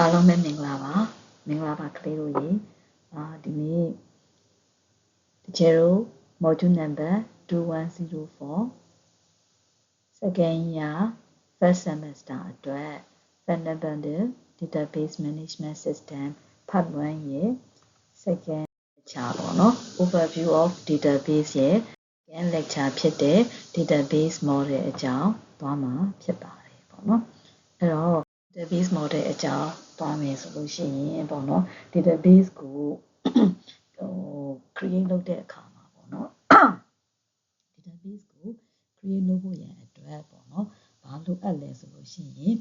အားလုံးပဲမင်္ဂလာပါကလေးတို့ရေဒီနေ့0 module number 2104 second year first semester အတွက် fundamental database management system part 1ရဲ့ second lecture ပေါ့နော် overview of database ရဲ့ second lecture ဖြစ်တဲ့ database model အကြောင်းသွားမှာဖြစ်ပါတယ်ပေါ့နော်အဲ့တော့ database model အကြောင်းသွားမယ်ဆိုလို့ရှိရင်ပေါ့နော် database ကိုcreate လုပ်တဲ့အခါမှာပေါ့နော် database ကို create လုပ်ဖို့ရန်အတွက်ပေါ့နော်ဘာလိုအပ်လဲဆိုလို့ရှိရင်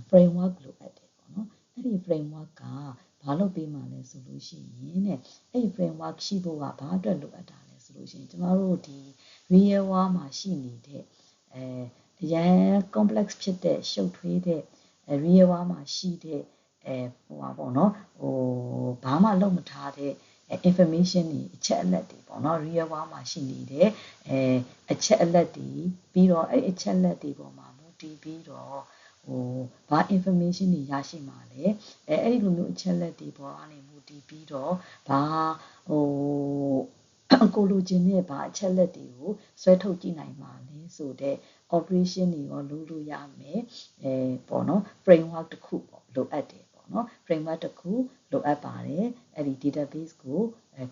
framework လိုအပ်တယ်ပေါ့နော်အဲ့ဒီ framework ကဘာလုပ်ပေးမှာလဲဆိုလို့ရှိရင်တဲ့အဲ့ဒီ framework ရှိဖို့ကဘာအတွက်လိုအပ်တာလဲဆိုလို့ရှိရင်ကျမတို့ဒီ real world မှာရှိနေတဲ့အရန် complex ဖြစ်တဲ့ရှုပ်ထွေးတဲ့real world မှာရှိတဲ့ပေါ့နော်ဘာမှလုပ်မထားတဲ့ information တွေအချက်အလက်တွေပေါ့နော် real world မှာရှိနေတဲ့အချက်အလက်တွေပြီးတော့အဲ့အချက်အလက်တွေပေါ်မှာမူတည်ပြီးတော့ဘာ information တွေရရှိမှာလဲအဲ့ဒီလိုမျိုးအချက်အလက်တွေပေါ်ကနေမူတည်ပြီးတော့ဘာကိုလိုချင်တဲ့ဘာအချက်အလက်တွေကိုဆွဲထုတ်ကြည့်နိုင်မှာလဲဆိုတဲ့ operation တွေရောလုပ်လို့ရမယ်ပေါ့နော် framework တစ်ခုပေါ့လိုအပ်တယ်ပေါ့နော် framework တစ်ခုလိုအပ်ပါတယ်အဲ့ဒီ database ကို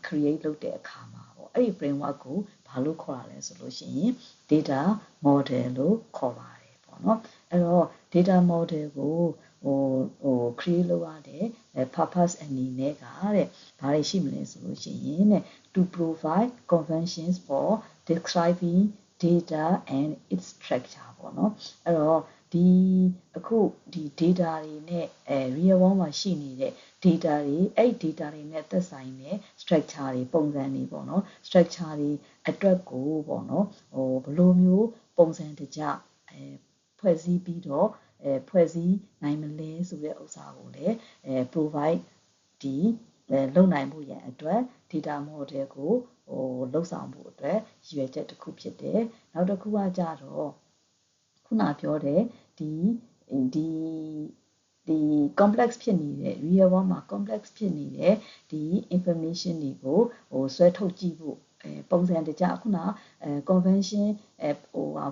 create လုပ်တဲ့အခါမှာပေါ့အဲ့ဒီ framework ကိုဘာလို့ခေါ်ရလဲဆိုလို့ရှိရင် data model လို့ခေါ်ပါတယ်ပေါ့နော်အဲ့တော့ data model ကိုcreate လုပ်ရတဲ့ purpose အနေနဲ့ကတဲ့ဘာတွေရှိမလဲဆိုလို့ရှိရင်တဲ့ to provide conventions for describing data and its structure ပေါ့နော်အဲ့တော့အခုဒီ data တွေနဲ့ real world မှာရှိနေတဲ့ data တွေအဲ့ data တွေနဲ့သက်ဆိုင်တဲ့ structure တွေပုံစံတွေပေါ့နော် structure တွေအတွက်ကိုပေါ့နော်ဘယ်လိုမျိုးပုံစံတကျဖွဲ့စည်းပြီးတော့ဖွဲ့စည်းနိုင်မလဲဆိုတဲ့ဥစ္စာကိုလည်းprovide လုပ်နိုင်ဖို့ရန်အတွက် data model ကိုလှုပ်ဆောင်ဖို့အတွက်ရည်ရွယ်ချက်တစ်ခုဖြစ်တယ်နောက်တစ်ခုကကြတော့ခုနပြောတဲ့ဒီ complex ဖြစ်နေတဲ့ real world မှာ complex ဖြစ်နေတဲ့ဒီ information တွေကိုဆွဲထုတ်ကြည့်ဖို့ပုံစံတကျခုနconvention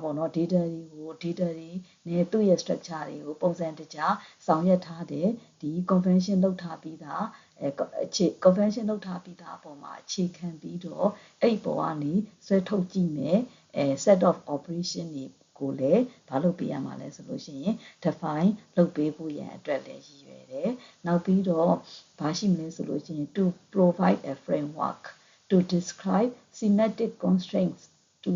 ပေါ့နော် data တွေနဲ့သူ့ရဲ့ structure တွေကိုပုံစံတကျဆောင်ရွက်ထားတဲ့ဒီ convention လုပ်ထားပြီးသားconvention လုပ်ထားပြီးသားအပေါ်မှာအခြေခံပြီးတော့အဲ့ပေါ်ကနေဆွဲထုတ်ကြည့်မယ်set of operation တွေကိုလည်းဘာလုပ်ပေးရမှာလဲဆိုလို့ရှိရင် define လုပ်ပေးဖို့ရန်အတွက်လည်းရည်ရွယ်တယ်နောက်ပြီးတော့ဘာရှိမလဲဆိုလို့ရှိရင် to provide a framework to describe semantic constraints to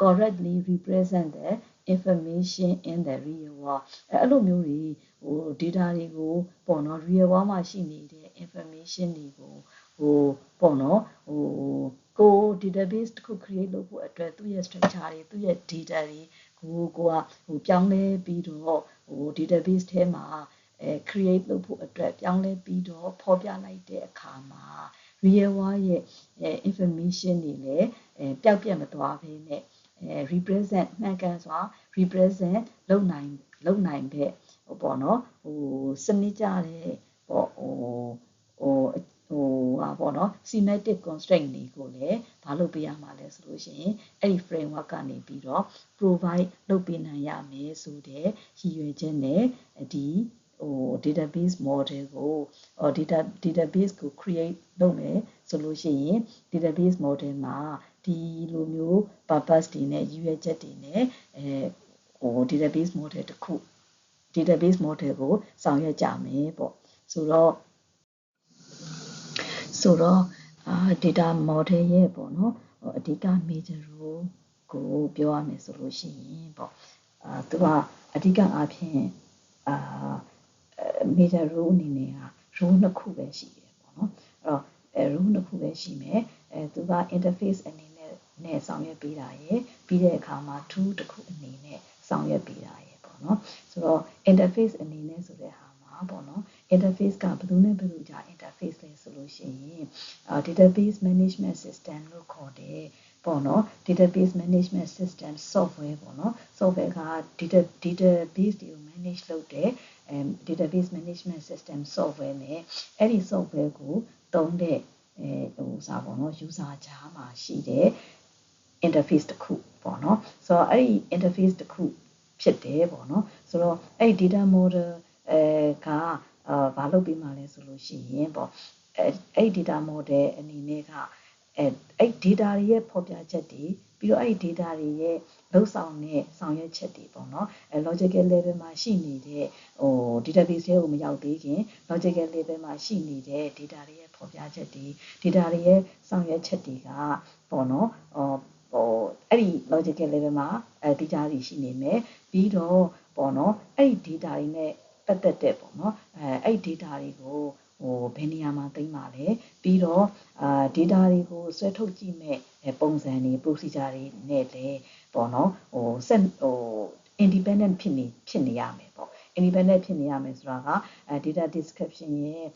correctly represent the information in the real world အဲ့လိုမျိုးတွေdata တွေကိုပေါ့နော် real world မှာရှိနေတဲ့ information တွေကိုပေါ့နော်ကို database တစ်ခု create လုပ်ဖို့အတွက်သူ့ရဲ့ structure တွေသူ့ရဲ့ data တွေကိုပြောင်းလဲပြီးတော့database ထဲမှာcreate လုပ်ဖို့အတွက်ပြောင်းလဲပြီးတော့ဖော်ပြလိုက်တဲ့အခါမှာ real world ရဲ့ information တွေလည်းပျောက်ပြတ်မသွားဘဲနဲ့ represent မှန်ကန်စွာ represent လုပ်နိုင်တဲ့ပေါ့နော်စနစ်ကြတဲ့ပေါ့နော် semantic constraint တွေကိုလည်းဘာလုပ်ပေးရမှာလဲဆိုလို့ရှိရင်အဲ့ဒီ framework ကနေပြီးတော့ provide လုပ်ပေးနိုင်ရမယ်ဆိုတဲ့ရည်ရွယ်ချက်နဲ့ဒီ database model ကို database ကို create လုပ်မယ်ဆိုလို့ရှိရင် database model မှာဒီလိုမျိုး purpose တွေနဲ့ရည်ရွယ်ချက်တွေနဲ့database model တစ်ခု database model ကိုဆောင်ရွက်ကြမယ်ပေါ့ဆိုတော့ data model ရဲ့ပေါ့နော်အဓိက major role ကိုပြောရမယ်ဆိုလို့ရှိရင်ပေါ့သူကအဓိကအားဖြင့်major role အနေနဲ့က role နှစ်ခုပဲရှိတယ်ပေါ့နော်အဲ့တော့ role နှစ်ခုပဲရှိမယ်သူက interface အနေနဲ့ဆောင်ရွက်ပေးတာရယ်ပြီးတဲ့အခါမှာ tool တစ်ခုအနေနဲ့ဆောင်ရွက်ပေးတာရယ်ပေါ့နော်ဆိုတော့ interface အနေနဲ့ဆိုတဲ့ဟာမှာပေါ့နော် interface ကဘယ်သူနဲ့ဘယ်သူကြား interface လဲဆိုလို့ရှိရင်database management system လို့ခေါ်တဲ့ ပေါ့နော် database management system software ပေါ့နော် software က database တွေကို manage လုပ်တဲ့ database management system software နဲ့အဲ့ဒီ software ကိုသုံးတဲ့ပေါ့နော် user ကြားမှာရှိတဲ့ interface တစ်ခုပေါ့နော်ဆိုတော့အဲ့ဒီ interface တစ်ခုဖြစ်တယ်ပေါ့နော်ဆိုတော့အဲ့ဒီ data model ကဘာလုပ်ပြီးမှလဲဆိုလို့ရှိရင်ပေါ့အဲ့ data model အနေနဲ့ကအဲ့ data တွေရဲ့ဖော်ပြချက်တွေပြီးတော့အဲ့ data တွေရဲ့လုံဆောင်တဲ့ဆောင်ရွက်ချက်တွေပေါ့နော်logical level မှာရှိနေတဲ့database တွေကိုမရောက်သေးခင် logical level မှာရှိနေတဲ့ data တွေရဲ့ဖော်ပြချက်တွေ data တွေရဲ့ဆောင်ရွက်ချက်တွေကပေါ့နော်အဲ့ဒီ logical level မှာdata တွေရှိနေမယ်ပြီးတော့ပေါ့နော်အဲ့ဒီ data တွေနဲ့ပတ်သက်တဲ့ပေါ့နော်အဲ့ဒီ data တွေကိုဘယ်နေရာမှာသိမ်းပါလဲပြီးတော့data တွေကိုဆွဲထုတ်ကြည့်မဲ့ပုံစံတွေ procedure တွေနဲ့လည်းပေါ့နော်independent ဖြစ်နေရမယ်ပေါ့ independent ဖြစ်နေရမယ်ဆိုတာကdata description ရဲ့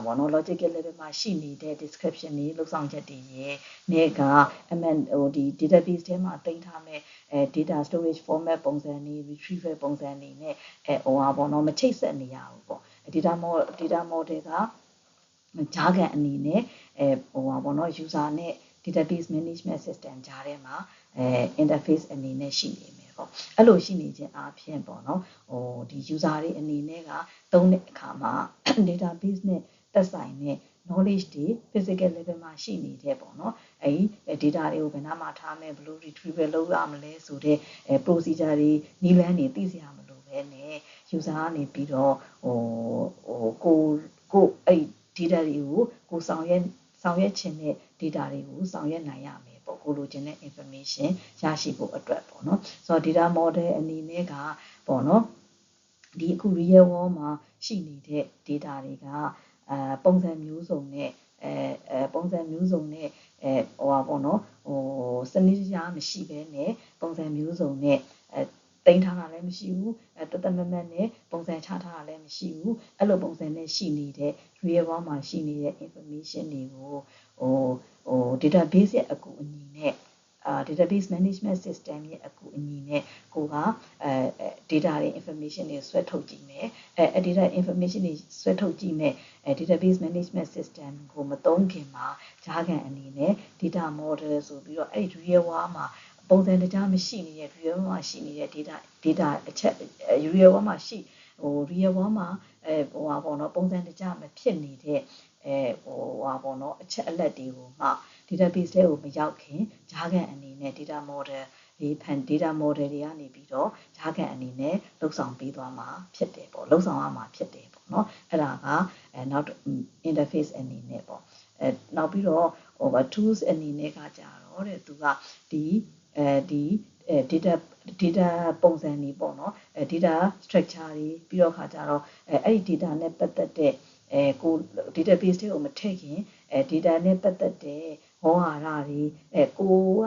ပေါ့နော် logical level မှာရှိနေတဲ့ description တွေလောက်ဆောင်ချက်တွေရဲ့နဲ့ကဒီ database ထဲမှာတင်ထားမဲ့data storage format ပုံစံတွေ retrieval ပုံစံတွေနဲ့ပေါ့နော်မချိတ်ဆက်နေရဘူးပေါ့ data model ကကြားခံအနေနဲ့ပေါ့နော် user နဲ့ database management system ကြားထဲမှာinterface အနေနဲ့ရှိနေမယ်ပေါ့အဲ့လိုရှိနေခြင်းအပြင်ပေါ့နော်ဒီ user တွေအနေနဲ့ကသုံးတဲ့အခါမှာ database နဲ့သက်ဆိုင်တဲ့ knowledge တွေ physical level မှာရှိနေတဲ့ပေါ့နော်အဲ့ data တွေကိုဘယ်နှမှာထားမယ်ဘယ်လို retrieval လုပ်ရမလဲဆိုတဲ့procedure တွေနည်းလမ်းတွေသိစရာမလိုပဲနဲ့ user ကနေပြီးတော့ကိုအဲ့ data တွေကိုကိုဆောင်ရွက်ခြင်းတဲ့ data တွေကိုဆောင်ရွက်နိုင်ရမယ်ပေါ့ကိုလိုချင်တဲ့ information ရရှိဖို့အတွက်ပေါ့နော်ဆိုတော့ data model အနေနဲ့ကပေါ့နော်ဒီအခု real world မှာရှိနေတဲ့ data တွေကပုံစံမျိုးစုံနဲ့ပေါ့နော်စနစ်တကျမရှိဘဲနဲ့ပုံစံမျိုးစုံနဲ့တင်ထားတာလည်းမရှိဘူးတသက်မတ်နဲ့ပုံစံချထားတာလည်းမရှိဘူးအဲ့လိုပုံစံနဲ့ရှိနေတဲ့ real world မှာရှိနေတဲ့ information တွေကိုdatabase ရဲ့အကူအညီနဲ့database management system ရဲ့အကူအညီနဲ့ကိုကdata တွေ information တွေဆွဲထုတ်ကြည့်မယ်data information တွေဆွဲထုတ်ကြည့်မယ်database management system ကိုမသုံးခင်မှာကြားခံအနေနဲ့ data model ဆိုပြီးတော့အဲ့ real world မှာပုံစံတကြားမရှိနေတဲ့ real world မှာရှိနေတဲ့ data အချက် real world မှာရှိreal world မှာပေါ့နော်ပုံစံတကြားမဖြစ်နေတဲ့ပေါ့နော်အချက်အလက်တွေကိုမှ database ထဲကိုမရောက်ခင်ကြားခံအနေနဲ့ data model တွေdata model တွေကနေပြီးတော့ကြားခံအနေနဲ့လှုပ်ဆောင်ပေးသွားမှာဖြစ်တယ်ပေါ့လှုပ်ဆောင်ရမှာဖြစ်တယ်ပေါ့နော်အဲ့ဒါကနောက် interface အနေနဲ့ပေါ့နောက်ပြီးတော့tools အနေနဲ့ကကြတော့တဲ့သူကဒီ data ပုံစံတွေပေါ့နော်data structure တွေပြီးတော့ခါကြတော့အဲ့ဒီ data နဲ့ပတ်သက်တဲ့ကို database တွေကိုမထည့်ခင်data နဲ့ပတ်သက်တဲ့ဟောဟာရတွေကိုက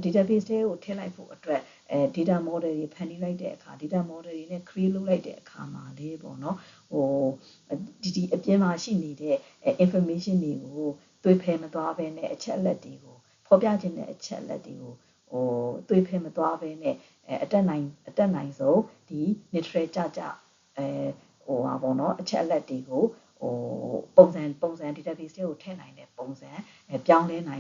database တွေကိုထည့်လိုက်ဖို့အတွက်data model တွေဖန်တီးလိုက်တဲ့အခါ data model တွေနဲ့ create လုပ်လိုက်တဲ့အခါမှာလေပေါ့နော်ဒီအပြင်မှာရှိနေတဲ့ information တွေကိုသွေးဖယ်မသွားဘဲနဲ့အချက်အလက်တွေကိုဖော်ပြခြင်းတဲ့အချက်အလက်တွေကိုသွေးဖယ်မသွားဘဲနဲ့အတက်နိုင်ဆုံးဒီ neutral ကြပေါ့နော်အချက်အလက်တွေကိုပုံစံ database တွေကိုထည့်နိုင်တဲ့ပုံစံပြောင်းလဲနို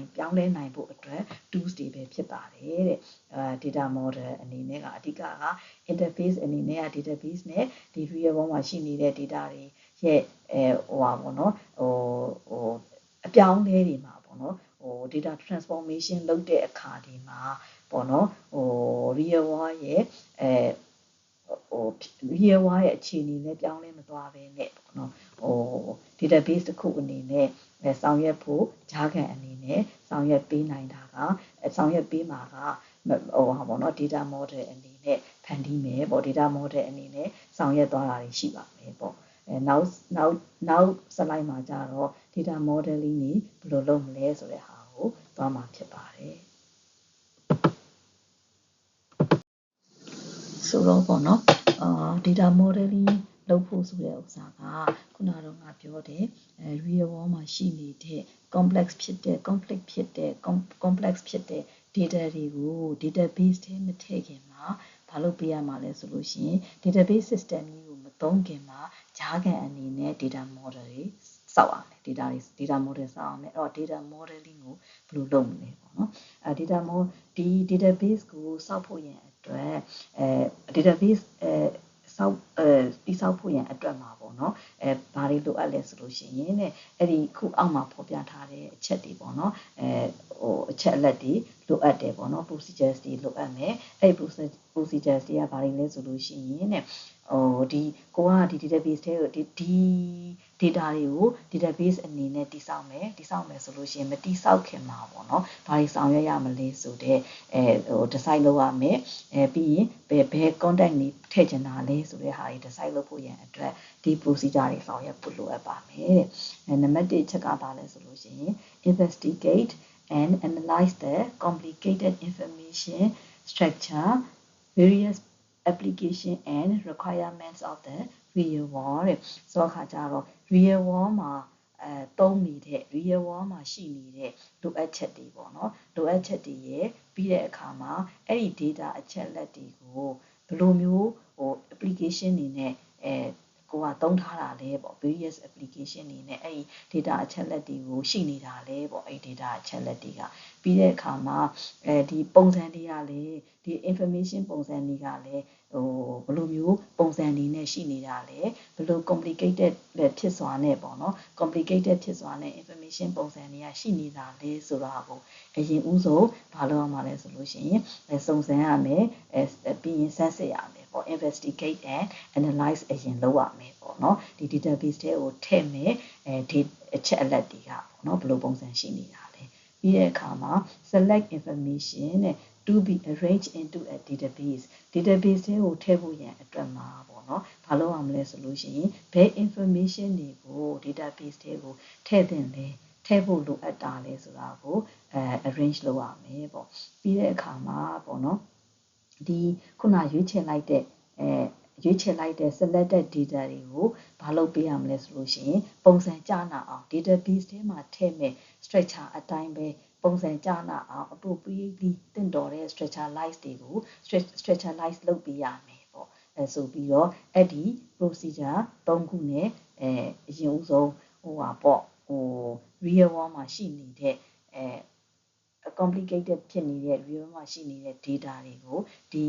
င်ဖို့အတွက် tools တွေပဲဖြစ်ပါတယ်တဲ့data model အနေနဲ့ကအဓိကက interface အနေနဲ့က database နဲ့ဒီ real world မှာရှိနေတဲ့ data တွေရဲ့ပေါ့နော်အပြောင်းလဲတွေမှာပေါ့နော် data transformation လုပ်တဲ့အခါဒီမှာပေါ့နော်real world ရဲ့real world ရဲ့အခြေအနေနဲ့ပြောင်းလဲမသွားဘဲနဲ့ပေါ့နော်database တစ်ခုအနေနဲ့ဆောင်ရွက်ဖို့ကြားခံအနေနဲ့ဆောင်ရွက်ပေးနိုင်တာကဆောင်ရွက်ပေးမှာကပေါ့နော် data model အနေနဲ့ဖန်တီးမယ်ပေါ့ data model အနေနဲ့ဆောင်ရွက်သွားတာတွေရှိပါမယ်ပေါ့နောက် slide မှာကြတော့ data modeling นี่ဘယ်လိုလုပ်မလဲဆိုတဲ့ဟာကိုသွားမှာဖြစ်ပါတယ်ဆိုတော့ပေါ့နော်data modeling လုပ်ဖို့ဆိုတဲ့ဥစ္စာကခုနတော့ငါပြောတယ် real world မှာရှိနေတဲ့ complex ဖြစ်တဲ့ conflict ဖြစ်တဲ့ complex ဖြစ်တဲ့ data တွေကို database ထဲမထည့်ခင်မှာဘာလုပ်ပေးရမှာလဲဆိုလို့ရှိရင် database system ကြီးကိုမသုံးခင်မှာကြားခံအနေနဲ့ data model တွေစောက်ရမယ် data model စောက်ရမယ်အဲ့တော့ data modeling ကိုဘယ်လိုလုပ်မလဲပေါ့နော်ဒီ database ကိုစောက်ဖို့ရန်အတွက်database တိစောက်ဖို့ရန်အတွက်မှာပေါ့နော်ဘာတွေလိုအပ်လဲဆိုလို့ရှိရင်အဲ့ဒီခုအောက်မှာဖော်ပြထားတဲ့အချက်တွေပေါ့နော်အချက်အလက်တွေလိုအပ်တယ်ပေါ့နော် procedures တွေလိုအပ်မယ်အဲ့ procedures တွေကဘာတွေလဲဆိုလို့ရှိရင်ဒီကိုကဒီ database ထဲကိုဒီ data တွေကို database အနေနဲ့တိစောက်မယ်ဆိုလို့ရှိရင်မတိစောက်ခင်မှာပေါ့နော်ဘာတွေဆောင်ရွက်ရမလဲဆိုတဲ့decide လုပ်ရမယ်ပြီးရင်ဘယ် contact တွေထည့်ချင်တာလဲဆိုတဲ့ဟာတွေ decide လုပ်ဖို့ရန်အတွက်ဒီ procedure တွေဆောင်ရွက်ဖို့လိုအပ်ပါမယ်နံပါတ်1ချက်ကဘာလဲဆိုလို့ရှိရင် investigate and analyze the complicated information structure various application and requirements of the real world ဆိုတော့ခါကြတော့ real world မှာသုံးနေတဲ့ real world မှာရှိနေတဲ့လိုအပ်ချက်တွေပေါ့နော်လိုအပ်ချက်တွေရဲ့ပြီးတဲ့အခါမှာအဲ့ဒီ data အချက်လက်တွေကိုဘယ်လိုမျိုးapplication တွေနဲ့ကိုကသုံးထားတာလဲပေါ့ various application တွေနဲ့အဲ့ဒီ data အချက်လက်တွေကိုရှိနေတာလဲပေါ့အဲ့ data အချက်လက်တွေကပြီးတဲ့အခါမှာဒီပုံစံတွေကလည်းဒီ information ပုံစံတွေကလည်းဘယ်လိုမျိုးပုံစံတွေနဲ့ရှိနေတာလဲဘယ်လို complicated ဖြစ်စွာနဲ့ပေါ့နော် complicated ဖြစ်စွာနဲ့ information ပုံစံတွေကရှိနေတာလဲဆိုတာကိုအရင်ဦးဆုံးဘာလုပ်ရမှာလဲဆိုလို့ရှိရင်စုံစမ်းရမယ်ပြီးရင်ဆန်းစစ်ရမယ်ပေါ့ investigate and analyze အရင်လုပ်ရမယ်ပေါ့နော်ဒီ database ထဲကိုထည့်မယ်ဒီအချက်အလက်တွေကပေါ့နော်ဘယ်လိုပုံစံရှိနေတာလဲပြီးတဲ့အခါမှာ select information နဲ့ to be arranged into a database ထဲကိုထည့်ဖို့ရန်အတွက်မှာပေါ့နော်ဘာလုပ်ရမလဲဆိုလို့ရှိရင်ဘယ် information တွေကို database ထဲကိုထည့်သင့်လဲထည့်ဖို့လိုအပ်တာလဲဆိုတာကို arrange လုပ်ရမယ်ပေါ့ပြီးတဲ့အခါမှာပေါ့နော်ဒီခုနရွေးချယ်လိုက်တဲ့selected data တွေကိုဘာလုပ်ပေးရမလဲဆိုလို့ရှိရင်ပုံစံကျနာအောင် database ထဲမှာထည့်မဲ့ structure အတိုင်းပဲပုံစံကျနာအောင် appropriately တင့်တော်တဲ့ structuralize တွေကို structuralize လုပ်ပေးရမယ်ပေါ့ဆိုပြီးတော့အဲ့ဒီ procedure 3ခုနဲ့အရင်ဦးဆုံးreal world မှာရှိနေတဲ့ complicated ဖြစ်နေတဲ့ real မှာရှိနေတဲ့ data တွေကိုဒီ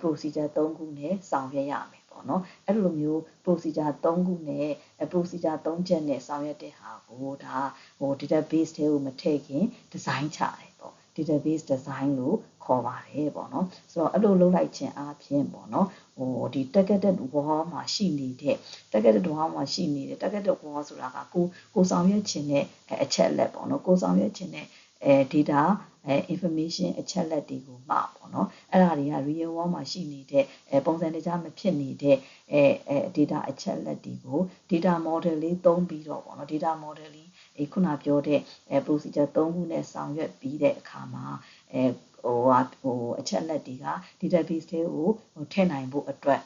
procedure 3ခုနဲ့ဆောင်ရွက်ရမယ်ပေါ့နော်အဲ့လိုမျိုး procedure 3ခုနဲ့procedure 3ချက်နဲ့ဆောင်ရွက်တဲ့ဟာကိုဒါ database ထဲကိုမထည့်ခင် design ချတယ်ပေါ့ database design လို့ခေါ်ပါတယ်ပေါ့နော်ဆိုတော့အဲ့လိုလုပ်လိုက်ခြင်းအပြင်ပေါ့နော်ဒီ targeted wall မှာရှိနေတဲ့ targeted wall ဆိုတာကကိုဆောင်ရွက်ခြင်းနဲ့အချက်အလက်ပေါ့နော်ကိုဆောင်ရွက်ခြင်းနဲ့data information အချက်လက်တွေကိုမှပေါ့နော်အဲ့ဒါတွေက real world မှာရှိနေတဲ့ပုံစံတကျမဖြစ်နေတဲ့data အချက်လက်တွေကို data model လေးသုံးပြီးတော့ပေါ့နော် data model လေးခုနပြောတဲ့procedure 3ခုနဲ့ဆောင်ရွက်ပြီးတဲ့အခါမှာအချက်လက်တွေက database ထဲကိုထည့်နိုင်ဖို့အတွက်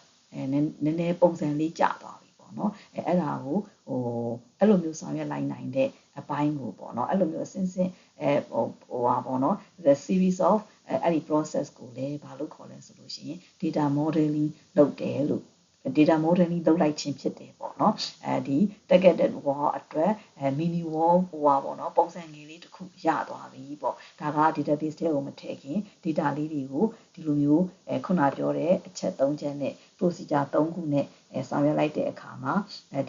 နည်းနည်းပုံစံလေးကျသွားပြီပေါ့နော်အဲ့ဒါကိုအဲ့လိုမျိုးဆောင်ရွက်လိုက်နိုင်တဲ့အပိုင်းကိုပေါ့နော်အဲ့လိုမျိုးအစဉ်စဉ်ပေါ့နော် the series of အဲ့ဒီ process ကိုလည်းဘာလို့ခေါ်လဲဆိုလို့ရှိရင် data modeling လုပ်တယ်လို့ data modeling လုပ်လိုက်ခြင်းဖြစ်တယ်ပေါ့နော်ဒီ targeted wall အတွက်mini wall ပေါ့နော်ပုံစံငယ်လေးတစ်ခုရသွားပြီပေါ့ဒါက database ထဲကိုမထည့်ခင် data လေးတွေကိုဒီလိုမျိုးခုနပြောတဲ့အချက်3ချက်နဲ့ procedure 3ခုနဲ့ဆောင်ရွက်လိုက်တဲ့အခါမှာ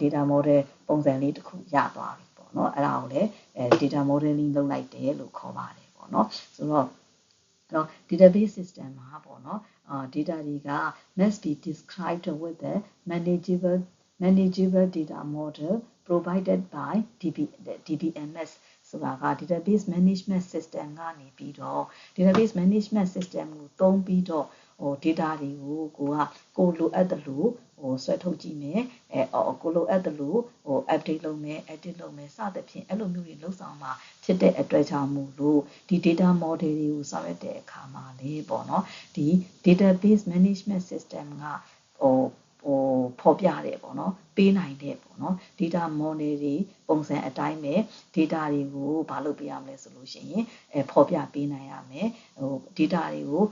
data model ပုံစံလေးတစ်ခုရသွားပြီပေါ့နော်အဲ့ဒါကိုလည်းdata modeling လုပ်လိုက်တယ်လို့ခေါ်ပါတယ်ပေါ့နော်ဆိုတော့database system မှာပေါ့နော်data တွေက must be described with the manageable data model provided by DBMS ဆိုတာက database management system ကနေပြီးတော့ database management system ကိုသုံးပြီးတော့data တွေကိုကိုလိုအပ်တယ်လို့ဆွဲထုတ်ကြည့်မယ်ကိုလိုအပ်တယ်လို့ update လုပ်မယ် edit လုပ်မယ်စသဖြင့်အဲ့လိုမျိုးတွေလုပ်ဆောင်မှာဖြစ်တဲ့အတွက်ကြောင့်မို့လို့ဒီ data model တွေကိုဆောင်ရွက်တဲ့အခါမှာလေပေါ့နော်ဒီ database management system က ဖော်ပြတယ်ပေါ့နော်ပေးနိုင်တဲ့ပေါ့နော် data model တွေပုံစံအတိုင်းပဲ data တွေကိုဘာလုပ်ပေးရမလဲဆိုလို့ရှိရင်ဖော်ပြပေးနိုင်ရမယ်data တွေကို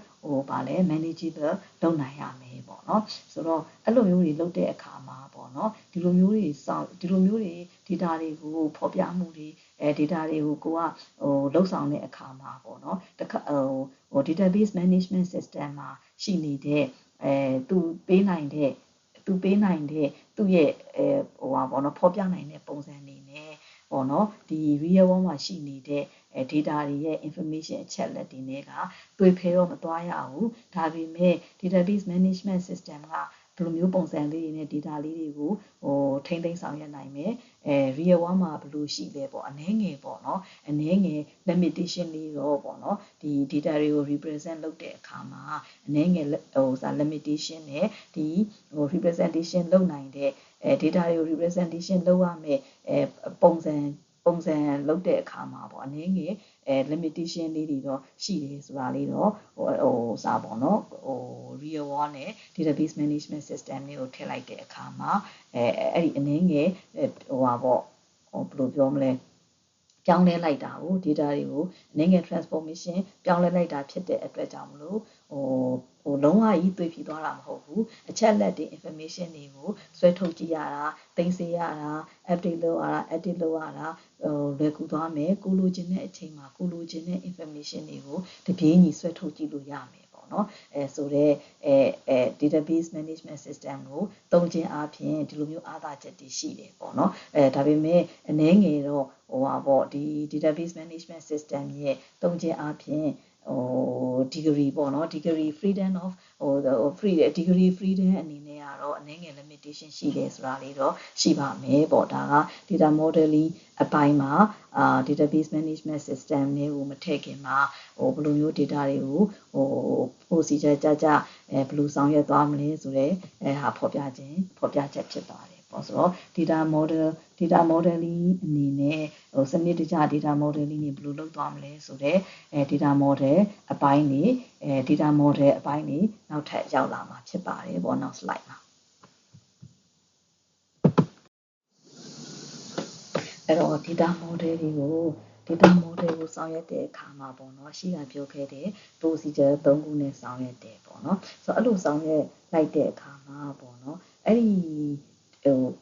ဘာလဲ manageable လုပ်နိုင်ရမယ်ပေါ့နော်ဆိုတော့အဲ့လိုမျိုးတွေလုပ်တဲ့အခါမှာပေါ့နော်ဒီလိုမျိုးတွေ data တွေကိုဖော်ပြမှုတွေdata တွေကိုကိုကလှုပ်ဆောင်တဲ့အခါမှာပေါ့နော်database management system မှာရှိနေတဲ့သူပေးနိုင်တဲ့သူ့ရဲ့ပေါ့နော်ဖော်ပြနိုင်တဲ့ပုံစံတွေနဲ့ပေါ့နော်ဒီ real world မှာရှိနေတဲ့data တွေရဲ့ information အချက်လက်တွေနဲ့ကတွေ့ဖဲတော့မသွားရဘူးဒါပေမဲ့ database management system ကဘယ်လိုမျိုးပုံစံလေးတွေနဲ့ data လေးတွေကိုထိမ့်သိမ်းဆောင်ရွက်နိုင်မယ်real world မှာဘယ်လိုရှိလဲပေါ့အနည်းငယ်ပေါ့နော်အနည်းငယ် limitation လေးတော့ပေါ့နော်ဒီ data တွေကို represent လုပ်တဲ့အခါမှာအနည်းငယ်limitation နဲ့ဒီ representation လုပ်နိုင်တဲ့data တွေကို representation လုပ်ရမယ်ပုံစံလုပ်တဲ့အခါမှာပေါ့အနည်းငယ်limitation လေးတွေတော့ရှိတယ်ဆိုတာလေးတော့ပေါ့နော်real world နဲ့ database management system တွေကိုထည့်လိုက်တဲ့အခါမှာအဲ့ဒီအနည်းငယ်ပေါ့ဘယ်လိုပြောမလဲပြောင်းလဲလိုက်တာကို data တွေကိုအနည်းငယ် transformation ပြောင်းလဲလိုက်တာဖြစ်တဲ့အတွက်ကြောင့်မလို့လုံးဝကြီးသွေးဖြီးသွားတာမဟုတ်ဘူးအချက်လက်တွေ information တွေကိုဆွဲထုတ်ကြည့်ရတာသိမ်းဆည်းရတာ update လုပ်ရတာ edit လုပ်ရတာလွယ်ကူသွားမယ်ကိုလိုချင်တဲ့အချိန်မှာကိုလိုချင်တဲ့ information တွေကိုတပြေးညီဆွဲထုတ်ကြည့်လို့ရမယ်ပေါ့နော်ဆိုတော့database management system ကိုသုံးခြင်းအပြင်ဒီလိုမျိုးအားသာချက်တွေရှိတယ်ပေါ့နော်ဒါပေမဲ့အနည်းငယ်တော့ပေါ့ဒီ database management system ရဲ့သုံးခြင်းအပြင်degree ပေါ့နော် degree freedom of degree freedom အနေနဲ့ကတော့အနည်းငယ် limitation ရှိတယ်ဆိုတာလေးတော့ရှိပါမယ်ပေါ့ဒါက data modeling အပိုင်းမှာdatabase management system တွေကိုမထည့်ခင်မှာဘယ်လိုမျိုး data တွေကိုprocedure ကြဘယ်လိုဆောင်ရွက်သွားမလဲဆိုတဲ့ဟာဖော်ပြချက်ဖြစ်ပါတယ်ပေါ့ဆိုတော့ data modeling အနေနဲ့စနစ်တကျ data modeling တွေဘယ်လိုလုပ်သွားမလဲဆိုတဲ့data model အပိုင်းတွေနောက်ထပ်ရောက်လာမှာဖြစ်ပါတယ်ပေါ့နောက် slide မှာအဲ့တော့ data model ကိုဆောင်ရွက်တဲ့အခါမှာပေါ့နော်ရှိတာပြောခဲ့တဲ့ procedure 3ခုနဲ့ဆောင်ရွက်တယ်ပေါ့နော်ဆိုတော့အဲ့လိုဆောင်ရွက်လိုက်တဲ့အခါမှာပေါ့နော်အဲ့ဒီ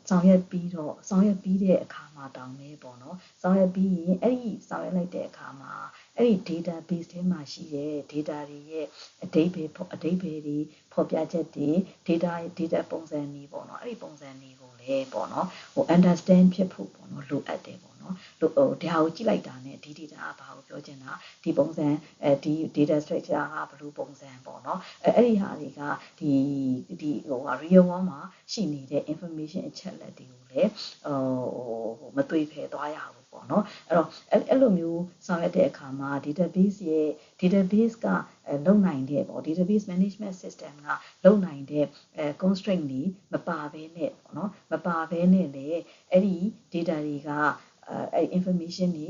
ဆောင်ရွက်ပြီးတဲ့အခါမှာတောင်းနေပေါ့နော်ဆောင်ရွက်ပြီးရင်အဲ့ဒီဆောင်ရွက်လိုက်တဲ့အခါမှာအဲ့ဒီ database ထဲမှာရှိတဲ့ data တွေရဲ့အဓိပ္ပာယ်တွေဖော်ပြချက်တွေ data ပုံစံတွေပေါ့နော်အဲ့ဒီပုံစံတွေကိုလည်းပေါ့နော်understand ဖြစ်ဖို့ပေါ့နော်လိုအပ်တယ်ပေါ့နော်ဒါကိုကြည့်လိုက်တာနဲ့ဒီ data ကဘာကိုပြောချင်တာဒီပုံစံဒီ data structure ကဘယ်လိုပုံစံပေါ့နော်အဲ့ဒီဟာတွေကဒီ real world မှာရှိနေတဲ့ information အချက်လက်တွေကိုလည်းမသွေဖယ်သွားရဘူးပေါ့နော်အဲ့တော့အဲ့လိုမျိုးဆောင်ရွက်တဲ့အခါမှာ database ကလုံနိုင်တဲ့ပေါ့ database management system ကလုံနိုင်တဲ့constraint တွေမပါဘဲနဲ့ပေါ့နော်မပါဘဲနဲ့လေအဲ့ဒီ data တွေကinformation တွေ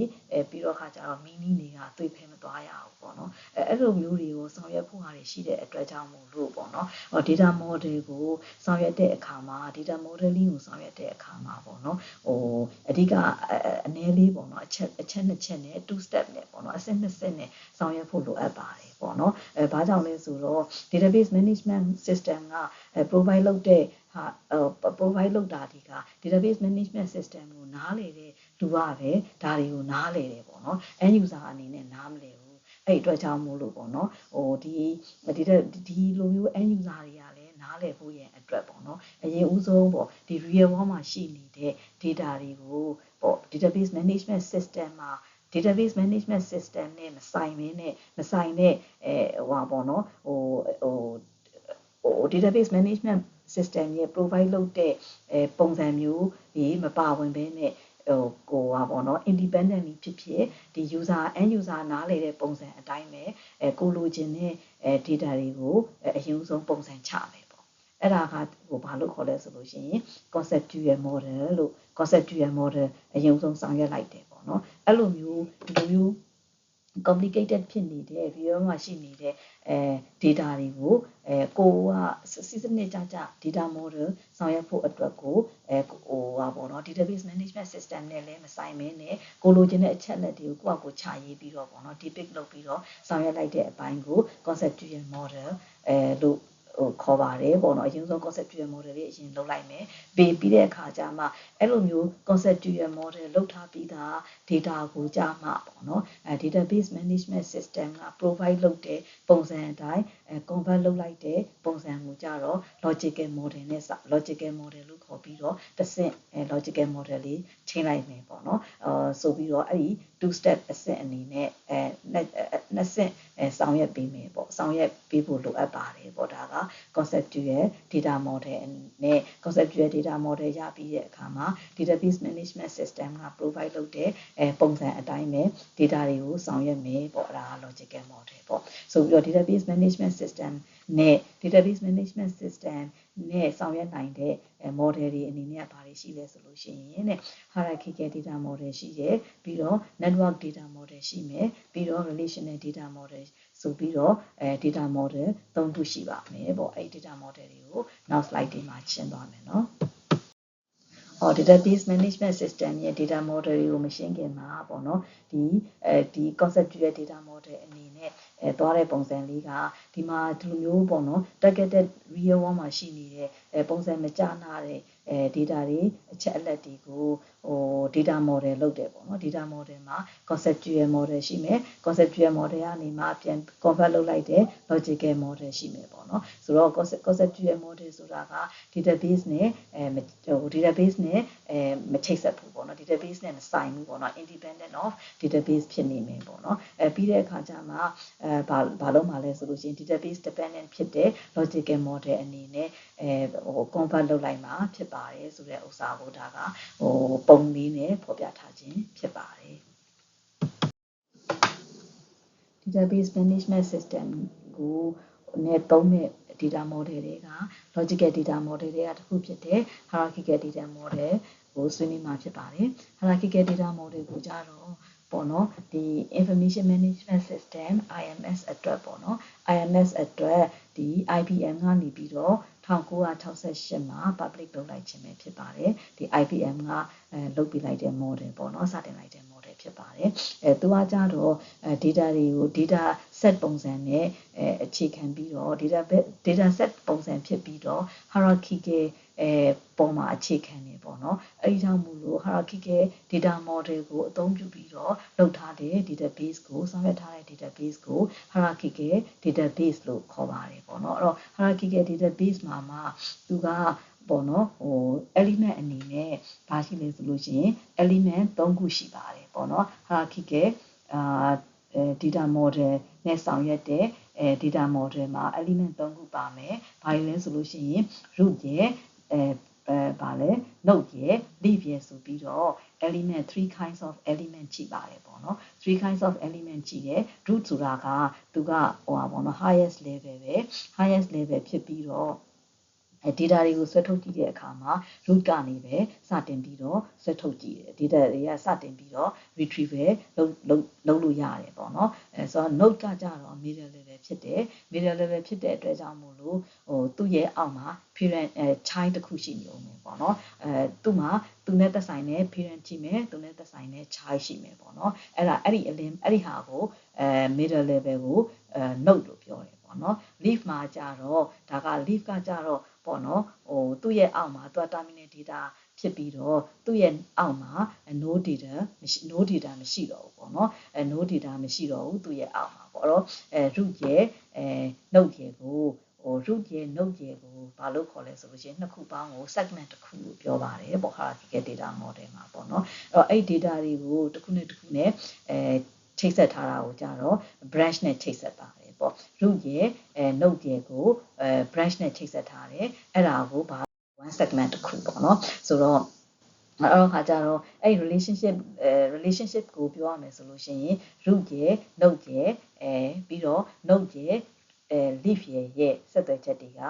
ပြီးတော့ခါကျတော့ meaning တွေကသွေဖယ်မသွားရဘူးပေါ့နော်အဲ့လိုမျိုးတွေကိုဆောင်ရွက်ဖို့ဟာတွေရှိတဲ့အတွက်ကြောင့်မို့လို့ပေါ့နော် data model ကိုဆောင်ရွက်တဲ့အခါမှာ data modeling ကိုဆောင်ရွက်တဲ့အခါမှာပေါ့နော်အဓိကအနည်းလေးပေါ့နော်အချက်2ချက်နဲ့2 step နဲ့ပေါ့နော်အဆင့်2ဆင့်နဲ့ဆောင်ရွက်ဖို့လိုအပ်ပါတယ်ပေါ့နော်ဘာကြောင့်လဲဆိုတော့ database management system ကprovide လုပ်တဲ့provide လုပ်တာဒီက database management system ကိုနားလည်တဲ့လူကပဲဒါတွေကိုနားလည်တယ်ပေါ့နော် end user အနေနဲ့နားမလည်ဘူးအဲ့အတွက်ကြောင့်မို့လို့ပေါ့နော်ဒီလိုမျိုး end user တွေကလည်းနားလည်ဖို့ရဲ့အတွက်ပေါ့နော်အရင်ဦးဆုံးပေါ့ဒီ real world မှာရှိနေတဲ့ data တွေကိုပေါ့ database management system မှာdatabase management system နဲ့မဆိုင်တဲ့ပေါ့နော်database management system ရဲ့ provide လုပ်တဲ့ပုံစံမျိုးကြီးမပါဝင်ဘဲနဲ့ပေါ့နော် independently ဖြစ်ဒီ end user နားလည်တဲ့ပုံစံအတိုင်းပဲကိုလိုချင်တဲ့ data တွေကိုအရင်ဆုံးပုံစံချမယ်ပေါ့အဲ့ဒါကဘာလို့ခေါ်လဲဆိုလို့ရှိရင် conceptual model အရင်ဆုံးဆောင်ရွက်လိုက်တယ်ပေါ့နော်အဲ့လိုမျိုး complicated ဖြစ်နေတဲ့ real မှာရှိနေတဲ့ data တွေကိုကိုကစနစ်ကြ data model ဆောင်ရွက်ဖို့အတွက်ကိုပေါ့နော် database management system နဲ့လည်းမဆိုင်မင်းနဲ့ကိုလိုချင်တဲ့အချက်လက်တွေကိုကိုချရေးပြီးတော့ပေါ့နော် depict လုပ်ပြီးတော့ဆောင်ရွက်လိုက်တဲ့အပိုင်းကို conceptual model လို့ခေါ်ပါတယ်ပေါ့နော်အရင်ဆုံး conceptual model လေးအရင်လုပ်လိုက်မယ်ပြီးတဲ့အခါကျမှအဲ့လိုမျိုး conceptual model လုပ်ထားပြီးသား data ကိုကြမှာပေါ့နော်database management system က provide လုပ်တဲ့ပုံစံအတိုင်းconvert လုပ်လိုက်တဲ့ပုံစံကိုကြတော့ logical model နဲ့ logical model လို့ခေါ်ပြီးတော့တစ်ဆင့် logical model လေးချိန်လိုက်မယ်ပေါ့နော်ဆိုပြီးတော့အဲ့ဒီ two step အဆင့်အနေနဲ့နှစ်ဆင့်ဆောင်ရွက်ပေးမယ်ပေါ့ဆောင်ရွက်ပေးဖို့လိုအပ်ပါတယ်ပေါ့ဒါက conceptual data model နဲ့ conceptual data model ရပြီးတဲ့အခါမှာ database management system က provide လုပ်တဲ့ပုံစံအတိုင်းပဲ data တွေကိုဆောင်ရွက်မယ်ပေါ့ဒါက logical model ပေါ့ဆိုပြီးတော့ database management system နဲ့ database management system နဲ့ဆောင်ရွက်နိုင်တဲ့ model တွေအနေနဲ့ဘာတွေရှိလဲဆိုလို့ရှိရင်တဲ့ hierarchical data model ရှိတယ်ပြီးတော့ network data model ရှိမယ်ပြီးတော့ relational data model ဆိုပြီးတော့ data model 3ခုရှိပါမယ်ပေါ့အဲ့ data model တွေကိုနောက် slide တွေမှာရှင်းသွားမယ်နော်database management system ရဲ့ data model တွေကိုမရှင်းခင်မှာပေါ့နော်ဒီ conceptual data model အနေနဲ့သွားတဲ့ပုံစံလေးကဒီမှာဒီလိုမျိုးပေါ့နော် targeted real world မှာရှိနေတဲ့ပုံစံမကျနာတဲ့data တွေအချက်အလက်တွေကို data model လုပ်တယ်ပေါ့နော် data model မှာ conceptual model ရှိမယ် conceptual model ကနေမှပြန် convert လုပ်လိုက်တဲ့ logical model ရှိမယ်ပေါ့နော်ဆိုတော့ conceptual model ဆိုတာက database နဲ့database နဲ့မချိတ်ဆက်ဘူးပေါ့နော် database နဲ့မဆိုင်ဘူးပေါ့နော် independent of database ဖြစ်နေမယ်ပေါ့နော်ပြီးတဲ့အခါကျမှဘာလို့မှလဲဆိုလို့ရှိရင် database dependent ဖြစ်တဲ့ logical model အနေနဲ့convert လုပ်လိုက်မှာဖြစ်ပါတယ်ဆိုတဲ့ဥစ္စာကိုဒါကပုံလေးနဲ့ဖော်ပြထားခြင်းဖြစ်ပါတယ် database management system ကိုနဲ့သုံးတဲ့ data model တွေက logical data model တွေကတစ်ခုဖြစ်တဲ့ hierarchical data model ကိုဆွေးနွေးမှာဖြစ်ပါတယ် hierarchical data model ကိုကြတော့ပေါ့နော်ဒီ information management system IMS အတွက်ပေါ့နော် IMS အတွက်ဒီ IBM ကနေပြီးတော့1968မှာ public လုပ်လိုက်ခြင်းပဲဖြစ်ပါတယ်ဒီ IBM ကလုပ်ပြလိုက်တဲ့ model ပေါ့နော်စတင်လိုက်တဲ့ model ဖြစ်ပါတယ်သူကကြတော့ data တွေကို data set ပုံစံနဲ့အခြေခံပြီးတော့ data set ပုံစံဖြစ်ပြီးတော့ hierarchical ပေါ်မှာအခြေခံနေပေါ့နော်အဲဒီကြောင့်မို့လို့ hierarchical data model ကိုအသုံးပြုပြီးတော့လုပ်ထားတဲ့ database ကိုဆောင်ရွက်ထားတဲ့ database ကို hierarchical database လို့ခေါ်ပါတယ်ပေါ့နော်အဲ့တော့ hierarchical database မှာသူကပေါ့နော်element အနေနဲ့ဘာရှိလဲဆိုလို့ရှိရင် element 3ခုရှိပါတယ်ပေါ့နော် hierarchical data model နဲ့ဆောင်ရွက်တဲ့ data model မှာ element 3ခုပါမယ်ဘာလဲဆိုလို့ရှိရင် root ရဲ့ဘာလဲ node ရဲ့ leaf ရဲ့ဆိုပြီးတော့ element 3 kinds of element ရှိပါတယ်ပေါ့နော်3 kinds of element ရှိတယ် root ဆိုတာကသူကပေါ့နော် highest level ပဲ highest level ဖြစ်ပြီးတော့data တွေကိုဆွဲထုတ်ကြည့်တဲ့အခါမှာ root ကနေပဲစတင်ပြီးတော့ဆွဲထုတ်ကြည့်တယ် data တွေကစတင်ပြီးတော့ retrieval လုပ်လို့ရတယ်ပေါ့နော်ဆိုတော့ node ကကြတော့ middle level ဖြစ်တယ် middle level ဖြစ်တဲ့အတွက်ကြောင့်မို့လို့သူ့ရဲ့အောက်မှာ parent child တစ်ခုရှိနေဦးမယ်ပေါ့နော်သူ့မှာသူနဲ့သက်ဆိုင်တဲ့ parent ရှိမယ်သူနဲ့သက်ဆိုင်တဲ့ child ရှိမယ်ပေါ့နော်အဲ့ဒီဟာကိုmiddle level ကိုnode လို့ပြောတယ်ပေါ့နော် leaf မှာကြတော့ဒါက leaf ကကြတော့ပေါ့နော်သူ့ရဲ့အောက်မှာသူက terminal data ဖြစ်ပြီးတော့သူ့ရဲ့အောက်မှာ no data မရှိတော့ဘူးပေါ့နော်no data မရှိတော့ဘူးသူ့ရဲ့အောက်မှာပေါ့တော့root ရဲ့node ရဲ့ကိုroot ရဲ့ node ရဲ့ကိုဘာလို့ခေါ်လဲဆိုလို့ရှိရင်နှစ်ခုပေါင်းကို segment တစ်ခုလို့ပြောပါတယ်ပေါ့ hierarchical data model မှာပေါ့နော်အဲ့ data တွေကိုတစ်ခုနဲ့တစ်ခုနဲ့ချိတ်ဆက်ထားတာကိုကြတော့ branch နဲ့ချိတ်ဆက်ပါတယ်ပေါ့ root ရဲ့ node ရဲ့ကို branch နဲ့ချိတ်ဆက်ထားတယ်အဲ့ဒါကိုဘာ one segment တစ်ခုပေါ့နော်ဆိုတော့အဲ့တော့ခါကြတော့အဲ့ relationship ကိုပြောရမယ်ဆိုလို့ရှိရင် root ရဲ့ node ရဲ့ပြီးတော့ node ရဲ့ leaf ရဲ့ဆက်သွယ်ချက်တွေက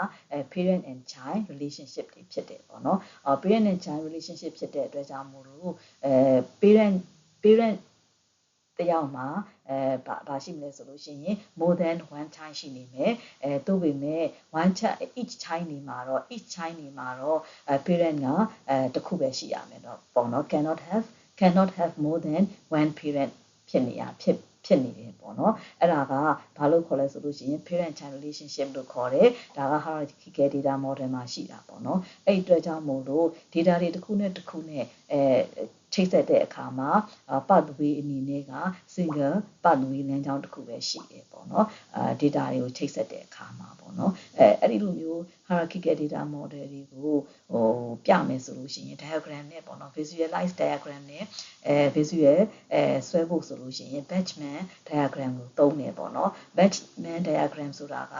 parent and child relationship တွေဖြစ်တယ်ပေါ့နော်parent and child relationship ဖြစ်တဲ့အတွက်ကြောင့်မို့လို့parent တယောက်မှာဘာရှိမလဲဆိုလို့ရှိရင် more than one child ရှိနေမယ်သို့ပေမဲ့ one child each child နေမှာတော့ parent ကတစ်ခုပဲရှိရမယ်တော့ပေါ့နော် cannot have more than one parent ဖြစ်နေတယ်ပေါ့နော်အဲ့ဒါကဘာလို့ခေါ်လဲဆိုလို့ရှိရင် parent child relationship လို့ခေါ်တယ်ဒါက hierarchical data model မှာရှိတာပေါ့နော်အဲ့အတွက်ကြောင့်မို့လို့ data တွေတစ်ခုနဲ့တစ်ခုနဲ့ချိတ်ဆက်တဲ့အခါမှာ pathway အနေနဲ့က single pathway လမ်းကြောင်းတစ်ခုပဲရှိတယ်ပေါ့နော်data တွေကိုချိတ်ဆက်တဲ့အခါမှာပေါ့နော်အဲ့ဒီလိုမျိုး hierarchical data model တွေကိုပြမယ်ဆိုလို့ရှိရင် diagram နဲ့ပေါ့နော် visualize diagram နဲ့visual ဆွဲဖို့ဆိုလို့ရှိရင် Batchman diagram ကိုသုံးတယ်ပေါ့နော် Batchman diagram ဆိုတာက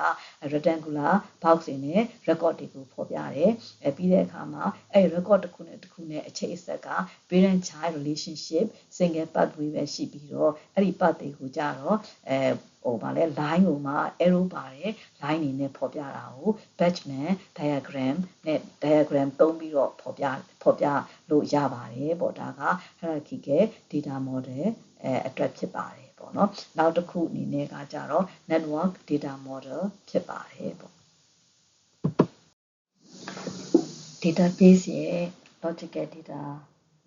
rectangular box တွေနဲ့ record တွေကိုဖော်ပြတယ်ပြီးတဲ့အခါမှာအဲ့ record တစ်ခုနဲ့တစ်ခုနဲ့အချိတ်အဆက်က parent child relationship single pathway ပဲရှိပြီးတော့အဲ့ဒီ path တွေကိုကြတော့line ကိုမှ arrow ပါတယ် line တွေနဲ့ဖော်ပြတာကို Batchman diagram နဲ့ diagram သုံးပြီးတော့ဖော်ပြလို့ရပါတယ်ပေါ့ဒါက hierarchical data model အတွက်ဖြစ်ပါတယ်ပေါ့နော်နောက်တစ်ခုအနေနဲ့ကကြတော့ network data model ဖြစ်ပါတယ်ပေါ့ database ရဲ့ logical data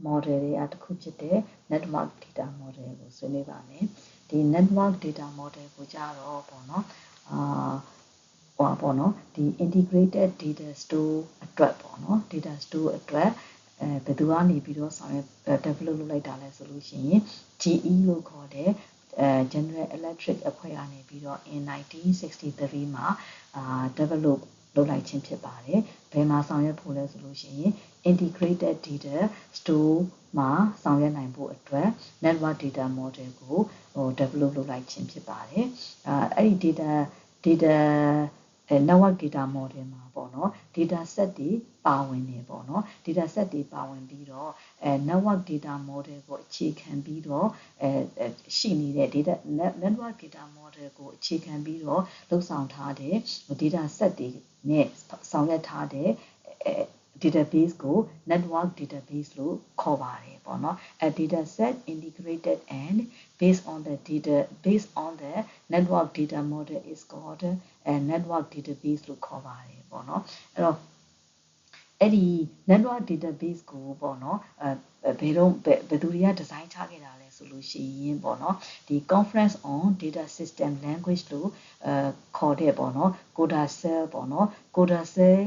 model တွေကတစ်ခုဖြစ်တဲ့ network data model ကိုဆွေးနွေးပါမယ်ဒီ network data model ကိုကြတော့ပေါ့နော်ပေါ့နော်ဒီ integrated data store အတွက်ပေါ့နော် data store အတွက်ဘယ်သူကနေပြီးတော့ဆောင်ရွက် develop လုပ်လိုက်တာလဲဆိုလို့ရှိရင် GE လို့ခေါ်တဲ့ General Electric အဖွဲ့ကနေပြီးတော့ in 1963မှာdevelop လုပ်လိုက်ခြင်းဖြစ်ပါတယ်ဘယ်မှာဆောင်ရွက်ဖို့လဲဆိုလို့ရှိရင် integrated data store မှာဆောင်ရွက်နိုင်ဖို့အတွက် network data model ကို develop လုပ်လိုက်ခြင်းဖြစ်ပါတယ်အဲ့ဒီ network data model မှာပေါ့နော် data set တွေပါဝင်နေပေါ့နော် data set တွေပါဝင်ပြီးတော့network data model ကိုအခြေခံပြီးတော့ရှိနေတဲ့ network data model ကိုအခြေခံပြီးတော့လှုပ်ဆောင်ထားတဲ့ data set တွေနဲ့ဆောင်ရွက်ထားတဲ့database ကို network database လို့ခေါ်ပါတယ်ပေါ့နော် a data set integrated and based on the network data model is called a network database လို့ခေါ်ပါတယ်ပေါ့နော်အဲ့ဒီ network database ကိုပေါ့နော်ဘယ်သူတွေက design ချခဲ့တာလဲဆိုလို့ရှိရင်ပေါ့နော်ဒီ conference on data system language လို့ခေါ်တဲ့ပေါ့နော် CODACEL ပေါ့နော် CODACEL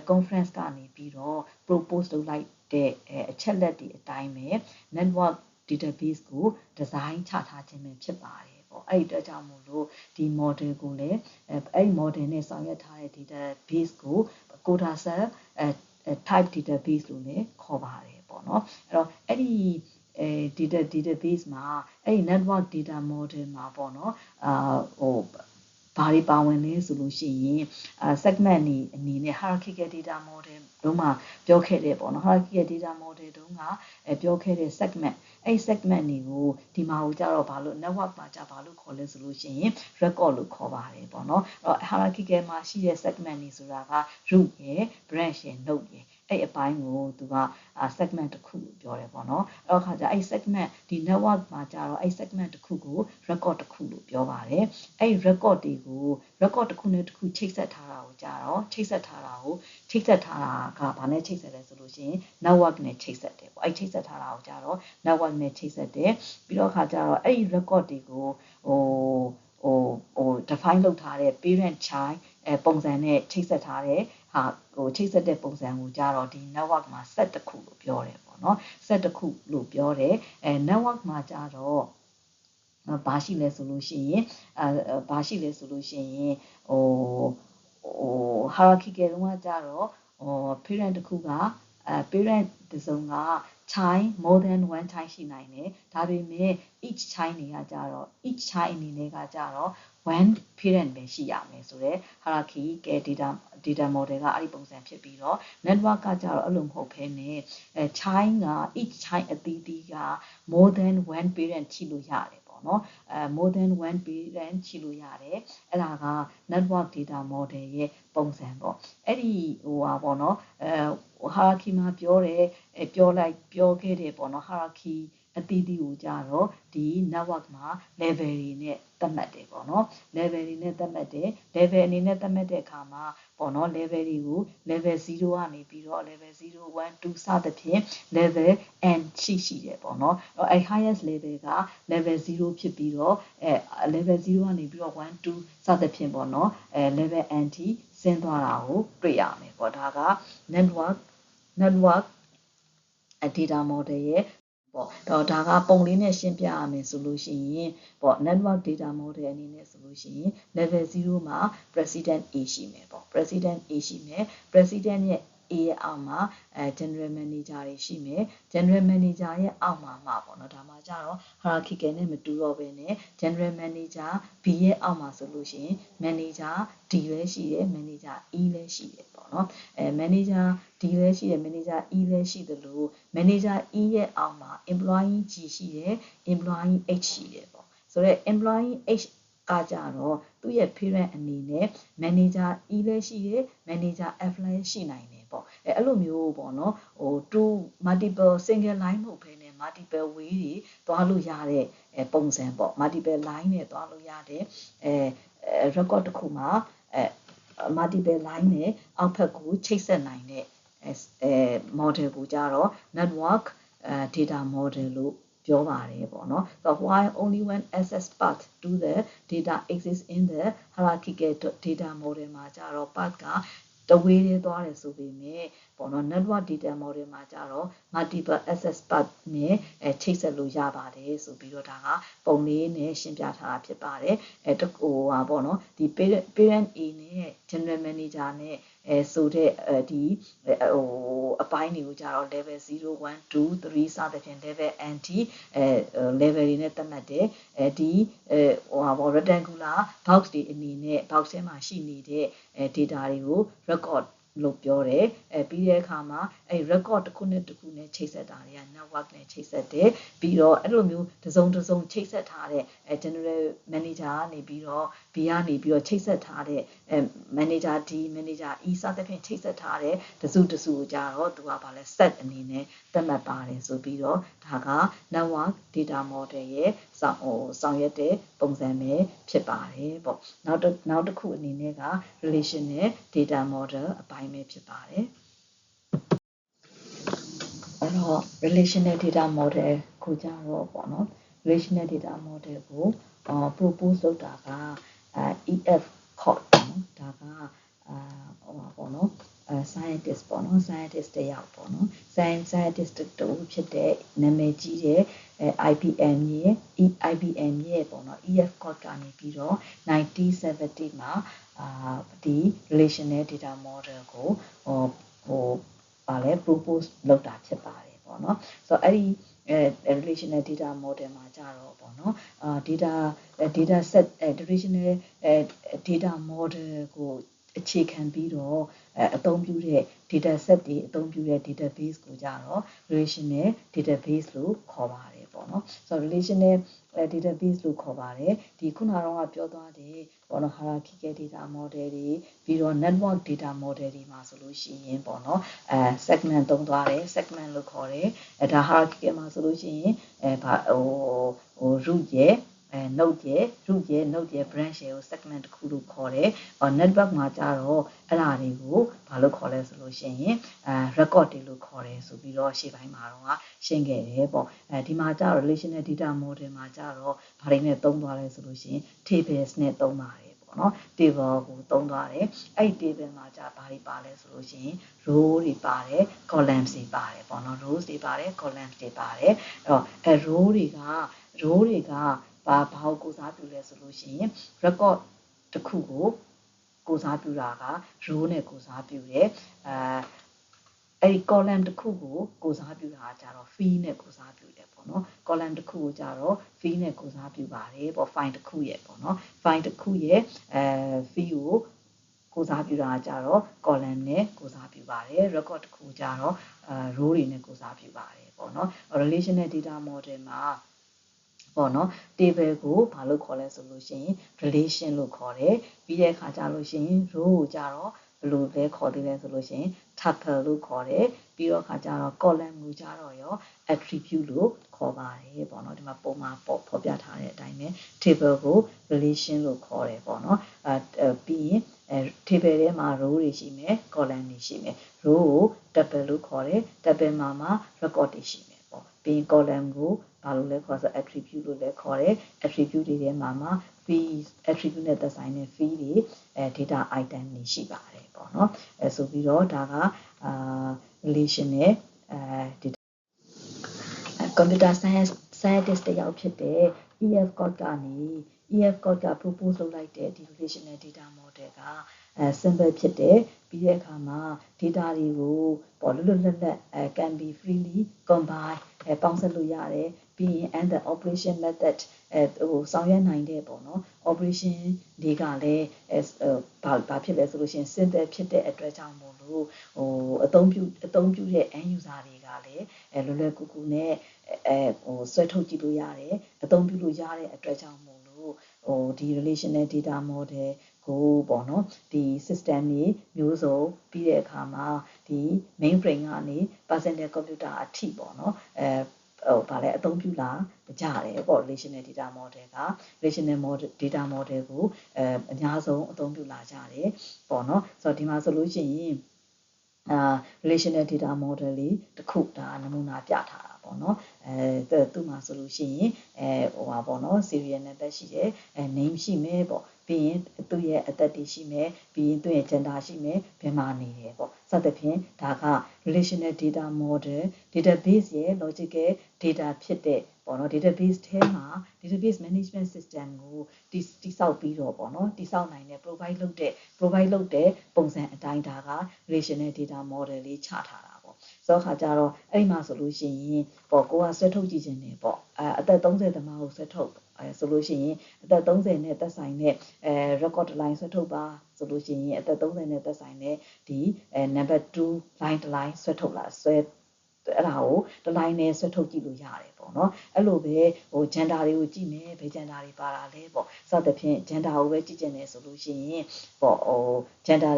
conference ကနေပြီးတော့ propose လုပ်လိုက်တဲ့အချက်လက်တွေအတိုင်းပဲ network database ကို design ချထားခြင်းပဲဖြစ်ပါတယ်ပေါ့အဲ့ဒီအတွက်ကြောင့်မို့လို့ဒီ model ကိုလည်းအဲ့ဒီ model နဲ့ဆောင်ရွက်ထားတဲ့ database ကို CODACEL type database လို့လည်းခေါ်ပါတယ်ပေါ့နော်အဲ့တော့အဲ့ဒီdatabase မှာအဲ့ဒီ network data model မှာပေါ့နော်ဘာတွေပါဝင်လဲဆိုလို့ရှိရင်segment အနေနဲ့ hierarchical data model တို့မှာပြောခဲ့တဲ့ပေါ့နော် hierarchical data model တုန်းကပြောခဲ့တဲ့ segment အဲ့ segment တွေကိုဒီမှာကိုကြတော့ဘာလို့ network မှာကြဘာလို့ခေါ်လဲဆိုလို့ရှိရင် record လို့ခေါ်ပါတယ်ပေါ့နော်အဲ့ hierarchical မှာရှိတဲ့ segment တွေဆိုတာက root ရယ် branch ရယ် node ရယ်အဲ့အပိုင်းကိုသူက segment တစ်ခုလို့ပြောတယ်ပေါ့နော်အဲ့ခါကျအဲ့ segment ဒီ network မှာကြတော့အဲ့ segment တစ်ခုကို record တစ်ခုလို့ပြောပါတယ်အဲ့ record တွေကို record တစ်ခုနဲ့တစ်ခုချိတ်ဆက်ထားတာကိုကြတော့ချိတ်ဆက်ထားတာကဘာနဲ့ချိတ်ဆက်လဲဆိုလို့ရှိရင် network နဲ့ချိတ်ဆက်တယ်ပေါ့အဲ့ချိတ်ဆက်ထားတာကိုကြတော့ network နဲ့ချိတ်ဆက်တယ်ပြီးတော့ခါကျတော့အဲ့ record တွေကိုdefine လုပ်ထားတဲ့ parent child ပုံစံနဲ့ချိတ်ဆက်ထားတဲ့ချိတ်ဆက်တဲ့ပုံစံကိုကြတော့ဒီ network မှာ set တစ်ခုလို့ပြောတယ်ပေါ့နော် set တစ်ခုလို့ပြောတယ်network မှာကြတော့ဘာရှိလဲဆိုလို့ရှိရင် hierarchical တုန်းကကြတော့ parent တစ်ခုကparent တစ်စုံက child more than one child ရှိနိုင်တယ်ဒါပေမဲ့ each child တွေကကြတော့ each child အနေနဲ့ကကြတော့ one parent ပဲရှိရမယ်ဆိုတော့ hierarchical data model ကအဲ့ဒီပုံစံဖြစ်ပြီးတော့ network ကကြတော့အဲ့လိုမဟုတ်ဘဲနဲ့child က each child အသီးသီးက more than one parent ရှိလို့ရတယ်နော်more than one parent ရှိလို့ရတယ်အဲ့ဒါက network data model ရဲ့ပုံစံပေါ့အဲ့ဒီပေါ့နော်hierarchy မှာပြောခဲ့တယ်ပေါ့နော် hierarchy အတီးတီကိုကြတော့ဒီ network မှာ level တွေနဲ့သတ်မှတ်တယ်ပေါ့နော် level တွေနဲ့သတ်မှတ်တယ် level အနေနဲ့သတ်မှတ်တဲ့အခါမှာပေါ့နော် level တွေကို level 0ကနေပြီးတော့ level 0 1 2 စသဖြင့် level n ရှိတယ်ပေါ့နော်အဲ highest level က level 0ဖြစ်ပြီးတော့level 0ကနေပြီးတော့1 2 စသဖြင့်ပေါ့နော်level n ထိဆင်းသွားတာကိုတွေ့ရမယ်ပေါ့ဒါက network data model ရဲ့ပေါ့ဒါကပုံလေးနဲ့ရှင်းပြရမယ်ဆိုလို့ရှိရင်ပေါ့ network data model အနေနဲ့ဆိုလို့ရှိရင် level 0မှာ president A ရှိမယ်ပေါ့ president A ရှိမယ် president ရဲ့ A ရဲ့အောက်မှာgeneral manager တွေရှိမယ် general manager ရဲ့အောက်မှာပေါ့နော်ဒါမှကြတော့ hierarchical နဲ့မတူတော့ဘဲနဲ့ general manager B ရဲ့အောက်မှာဆိုလို့ရှိရင် manager D လည်းရှိတယ် manager E လည်းရှိတယ်ပေါ့နော်manager D လည်းရှိတယ် manager E လည်းရှိသလို manager E ရဲ့အောက်မှာ employee G ရှိတယ် employee H ရှိတယ်ပေါ့ဆိုတော့ employee H ကကြတော့သူ့ရဲ့ parent အနေနဲ့ manager E လည်းရှိတယ် manager F လည်းရှိနိုင်တယ်ပေါ့အဲ့လိုမျိုးပေါ့နော်two multiple single line မဟုတ်ဘဲနဲ့ multiple way တွေသွားလို့ရတဲ့ပုံစံပေါ့ multiple line နဲ့သွားလို့ရတဲ့record တစ်ခုမှာmultiple line နဲ့အောက်ဖက်ကိုချိတ်ဆက်နိုင်တဲ့model ကိုကြတော့ network data model လို့ပြောပါတယ်ပေါ့နော် so while only one access path to the data exists in the hierarchical data model မှာကြတော့ path ကတဝေးလေးသွားတယ်ဆိုပေမဲ့ပေါ့နော် network data model မှာကြတော့ multiple access path နဲ့ချိတ်ဆက်လို့ရပါတယ်ဆိုပြီးတော့ဒါကပုံလေးနဲ့ရှင်းပြထားတာဖြစ်ပါတယ်ပေါ့နော်ဒီ parent A နဲ့ general manager နဲ့ဆိုတဲ့ဒီအပိုင်းတွေကိုကြတော့ level 0 1 2 3 စသဖြင့် level n ထိlevel တွေနဲ့သတ်မှတ်တယ်ဒီrectangular box တွေအနေနဲ့ box ထဲမှာရှိနေတဲ့ data တွေကို record လို့ပြောတယ်ပြီးတဲ့အခါမှာrecord တစ်ခုနဲ့တစ်ခုနဲ့ချိတ်ဆက်တာတွေက network နဲ့ချိတ်ဆက်တယ်ပြီးတော့အဲ့လိုမျိုးတစ်စုံချိတ်ဆက်ထားတဲ့ general manager ကနေပြီးတော့ B ကနေပြီးတော့ချိတ်ဆက်ထားတဲ့manager D manager E စသဖြင့်ချိတ်ဆက်ထားတဲ့တစုကိုကြတော့သူကဗာလဲ set အနေနဲ့သတ်မှတ်ပါတယ်ဆိုပြီးတော့ဒါက network data model ရဲ့ဆောင်ရွက်တဲ့ပုံစံပဲဖြစ်ပါတယ်ပေါ့နောက်တစ်ခုအနေနဲ့က relational data model အပိုင်းပဲဖြစ်ပါတယ်အဲ့တော့ relational data model ကိုကြတော့ပေါ့နော် relational data model ကို propose လုပ်တာကEF Court ပေါ့နော်ဒါကပေါ့နော်scientist ပေါ့နော် scientist တယောက်ပေါ့နော် scientist တူဖြစ်တဲ့နာမည်ကြီးတဲ့IBM ရဲ့ပေါ့နော် EF Court ကနေပြီးတော့1970မှာဒီ relational data model ကိုpropose လုပ်တာဖြစ်ပါတယ်ပေါ့နော်ဆိုတော့အဲ့ဒီ relational data model မှာကြတော့ပေါ့နော်data set relational data model ကိုအခြေခံပြီးတော့အသုံးပြုတဲ့ data set တွေအသုံးပြုတဲ့ database ကိုကြတော့ relational database လို့ခေါ်ပါတယ်ပေါ့နော်ဆိုတော့ relational database လို့ခေါ်ပါတယ်ဒီခုနကတော့ပြောသွားတယ်ပေါ့နော် hierarchical data model တွေပြီးတော့ network data model တွေမှာဆိုလို့ရှိရင်ပေါ့နော်segment သုံးသွားတယ် segment လို့ခေါ်တယ်ဒါ hierarchical မှာဆိုလို့ရှိရင်root ရဲ့ node ရဲ့ root ရဲ့ node ရဲ့ branch ရဲ့ segment တစ်ခုလို့ခေါ်တယ် network မှာကြတော့အဲ့ဒါတွေကိုဘာလို့ခေါ်လဲဆိုလို့ရှိရင်record တွေလို့ခေါ်တယ်ဆိုပြီးတော့ရှေ့ပိုင်းမှာတော့ရှင်းခဲ့တယ်ပေါ့ဒီမှာကြတော့ relational data model မှာကြတော့ဘာတွေနဲ့သုံးသွားလဲဆိုလို့ရှိရင် tables နဲ့သုံးပါတယ်ပေါ့နော် table ကိုသုံးသွားတယ်အဲ့ table မှာကြဘာတွေပါလဲဆိုလို့ရှိရင် row တွေပါတယ် columns တွေပါတယ်ပေါ့နော် rows တွေပါတယ် columns တွေပါတယ်အဲ့တော့row တွေကဘာကိုကိုစားပြုလဲဆိုလို့ရှိရင် record တစ်ခုကိုကိုစားပြုတာက row နဲ့ကိုစားပြုတယ်အဲ့ဒီ column တစ်ခုကိုကိုစားပြုတာကြတော့ field နဲ့ကိုစားပြုတယ်ပေါ့နော် column တစ်ခုကိုကြတော့ field နဲ့ကိုစားပြုပါတယ်ပေါ့ file တစ်ခုရဲ့ပေါ့နော် file တစ်ခုရဲ့field ကိုစားပြုတာကြတော့ column နဲ့ကိုစားပြုပါတယ် record တစ်ခုကြတော့row တွေနဲ့ကိုစားပြုပါတယ်ပေါ့နော် relational data model မှာပေါ့နော် table ကိုဘာလို့ခေါ်လဲဆိုလို့ရှိရင် relation လို့ခေါ်တယ်ပြီးတဲ့အခါကျလို့ရှိရင် row ကိုကြတော့ လို့လဲခေါ်သေးလဲဆိုလို့ရှိရင် tuple လို့ခေါ်တယ်ပြီးတော့ခါကျတော့ column ကိုကြတော့ရော attribute လို့ခေါ်ပါတယ်ပေါ့နော်ဒီမှာပုံမှာဖော်ပြထားတဲ့အတိုင်းပဲ table ကို relation လို့ခေါ်တယ်ပေါ့နော်ပြီးရင်table ထဲမှာ row တွေရှိမယ် column တွေရှိမယ် row ကို tuple လို့ခေါ်တယ် tuple မှာ record တွေရှိမယ်ပေါ့ပြီးရင် column ကိုဘာလို့လဲခေါ်ဆို attribute လို့လည်းခေါ်တယ် attribute တွေထဲမှာ field attribute နဲ့သက်ဆိုင်တဲ့ field တွေdata item တွေရှိပါတယ်ပေါ့နော်ဆိုပြီးတော့ဒါကrelation နဲ့computer scientist တယောက်ဖြစ်တဲ့ E.F. Scott ကနေ E.F. Scott က propose လုပ်လိုက်တဲ့ဒီ relational data model ကsimple ဖြစ်တယ်ပြီးတဲ့အခါမှာ data တွေကိုလွတ်လွတ်လပ်လပ်can be freely combine ပေါင်းစပ်လို့ရတယ်ပြီးရင် and the operation method ဆောင်ရွက်နိုင်တဲ့ပေါ့နော် operation တွေကလည်းဘာဖြစ်လဲဆိုလို့ရှိရင် simple ဖြစ်တဲ့အတွက်ကြောင့်မို့လို့အသုံးပြုတဲ့ end user တွေကလည်းလွယ်လွယ်ကူကူနဲ့ဆွဲထုတ်ကြည့်လို့ရတယ်အသုံးပြုလို့ရတဲ့အတွက်ကြောင့်မို့လို့ဒီ relational data model ကိုပေါ့နော်ဒီ system တွေမျိုးစုံပြီးတဲ့အခါမှာဒီ mainframe ကနေ personal computer အထိပေါ့နော်ဘာလဲအသုံးပြုလာကြတယ်ပေါ့ relational data model က relational data model ကိုအများဆုံးအသုံးပြုလာကြတယ်ပေါ့နော်ဆိုတော့ဒီမှာဆိုလို့ရှိရင်relational data model လေးတစ်ခုဒါနမူနာပြထားတာပေါ့နော်သူ့မှာဆိုလို့ရှိရင်ပါပေါ့နော် serial number ရှိတယ်name ရှိမယ်ပေါ့ပြီးရင်သူ့ရဲ့အသက်တွေရှိမယ်ပြီးရင်သူ့ရဲ့ gender ရှိမယ်ဘယ်မှာနေတယ်ပေါ့စသဖြင့်ဒါက relational data model database ရဲ့ logical data ဖြစ်တဲ့ပေါ့နော် database ထဲမှာ database management system ကိုတိဆောက်ပြီးတော့ပေါ့နော်တိဆောက်နိုင်တဲ့ provide လုပ်တဲ့ပုံစံအတိုင်းဒါက relational data model လေးချထားတာပေါ့ဆိုတော့ခါကြတော့အဲ့ဒီမှာဆိုလို့ရှိရင်ပေါ့ကိုကဆွဲထုတ်ကြည့်ခြင်းနဲ့ပေါ့အသက်30သမားကိုဆွဲထုတ်ဆိုလို့ရှိရင်အသက်30နဲ့သက်ဆိုင်တဲ့record line ဆွဲထုတ်ပါဆိုလို့ရှိရင်အသက်30နဲ့သက်ဆိုင်တဲ့ဒီ number 2 line တစ် line ဆွဲထုတ်လာဆွဲအဲ့ဒါကိုတစ် line နဲ့ဆွဲထုတ်ကြည့်လို့ရတယ်ပေါ့နော်အဲ့လိုပဲgender တွေကိုကြည့်မယ်ဘယ် gender တွေပါတာလဲပေါ့စသဖြင့် gender ကိုပဲကြည့်ကြတယ်ဆိုလို့ရှိရင်ပေါ့gender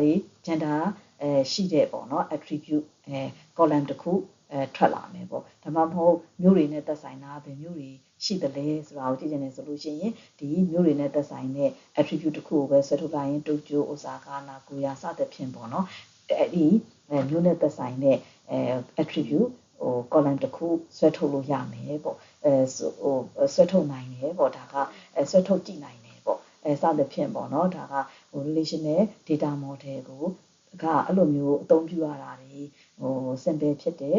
ရှိတဲ့ပေါ့နော် attribute column တစ်ခုထွက်လာမယ်ပေါ့ဒါမှမဟုတ်မျိုးတွေနဲ့သက်ဆိုင်တာဘယ်မျိုးတွေရှိသလဲဆိုတာကိုကြည့်ကြတယ်ဆိုလို့ရှိရင်ဒီမျိုးတွေနဲ့သက်ဆိုင်တဲ့ attribute တစ်ခုကိုပဲဆွဲထုတ်လိုက်ရင်တိုကျိုအိုဆာကာနာကိုယာစသဖြင့်ပေါ့နော်အဲ့ဒီမျိုးနဲ့သက်ဆိုင်တဲ့attribute column တစ်ခုဆွဲထုတ်လို့ရမယ်ပေါ့ဆွဲထုတ်နိုင်တယ်ပေါ့ဒါကဆွဲထုတ်ကြည့်နိုင်တယ်ပေါ့စသဖြင့်ပေါ့နော်ဒါကrelational data model ကိုအဲ့လိုမျိုးအသုံးပြုရတာတွေsimple ဖြစ်တယ်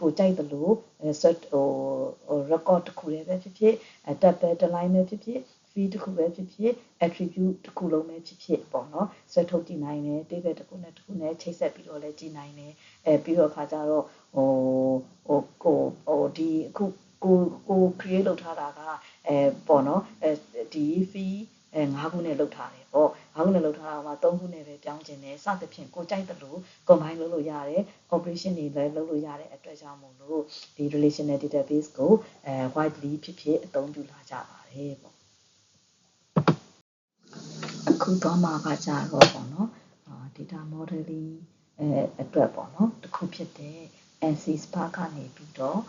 ကိုကြိုက်သလိုrecord တစ်ခုလည်းပဲဖြစ်ဖြစ် tuple တစ် line ပဲဖြစ်ဖြစ် field တစ်ခုပဲဖြစ်ဖြစ် attribute တစ်ခုလုံးပဲဖြစ်ဖြစ်ပေါ့နော်ဆွဲထုတ်ကြည့်နိုင်တယ် table တစ်ခုနဲ့ချိတ်ဆက်ပြီးတော့လည်းကြည့်နိုင်တယ်ပြီးတော့ခါကြတော့ဒီအခုကို create လုပ်ထားတာကပေါ့နော်ဒီ field 5ခုနဲ့လုပ်ထားတယ်ပေါ့5ခုနဲ့လုပ်ထားတာမှာ3ခုနဲ့ပဲပြောင်းခြင်းတယ်စသဖြင့်ကိုကြိုက်သလို combine လုပ်လို့ရတယ် operation တွေလည်းလုပ်လို့ရတဲ့အတွက်ကြောင့်မို့လို့ဒီ relational database ကိုwidely ဖြစ်အသုံးပြုလာကြပါတယ်ပေါ့အခုတော့မှာကကြတော့ပေါ့နော်data modeling အတွက်ပေါ့နော်တစ်ခုဖြစ်တဲ့ NC-SPARC ကနေပြီးတော့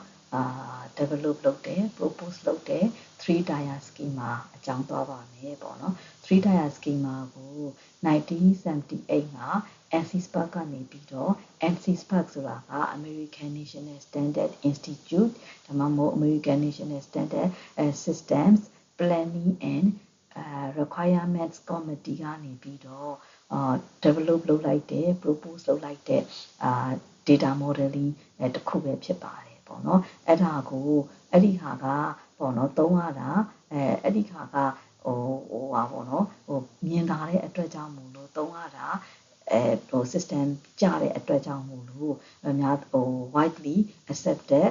develop လုပ်တယ် propose လုပ်တယ် 3-tier schema အကြောင်းသွားပါမယ်ပေါ့နော် 3-tier schema ကို1978မှာ NC-SPARC ကနေပြီးတော့ NC-SPARC ဆိုတာက American National Standard Institute ဒါမှမဟုတ် American National Standard Systems Planning and Requirements Committee ကနေပြီးတော့develop လုပ်လိုက်တဲ့ propose လုပ်လိုက်တဲ့data modeling တစ်ခုပဲဖြစ်ပါတယ်ပေါ့နော်အဲ့ဒီဟာကပေါ့နော်သုံးရတာအဲ့ဒီဟာကပါပေါ့နော်မြင်လာတဲ့အတွက်ကြောင့်မို့လို့သုံးရတာsystem ကြတဲ့အတွက်ကြောင့်မို့လို့widely accepted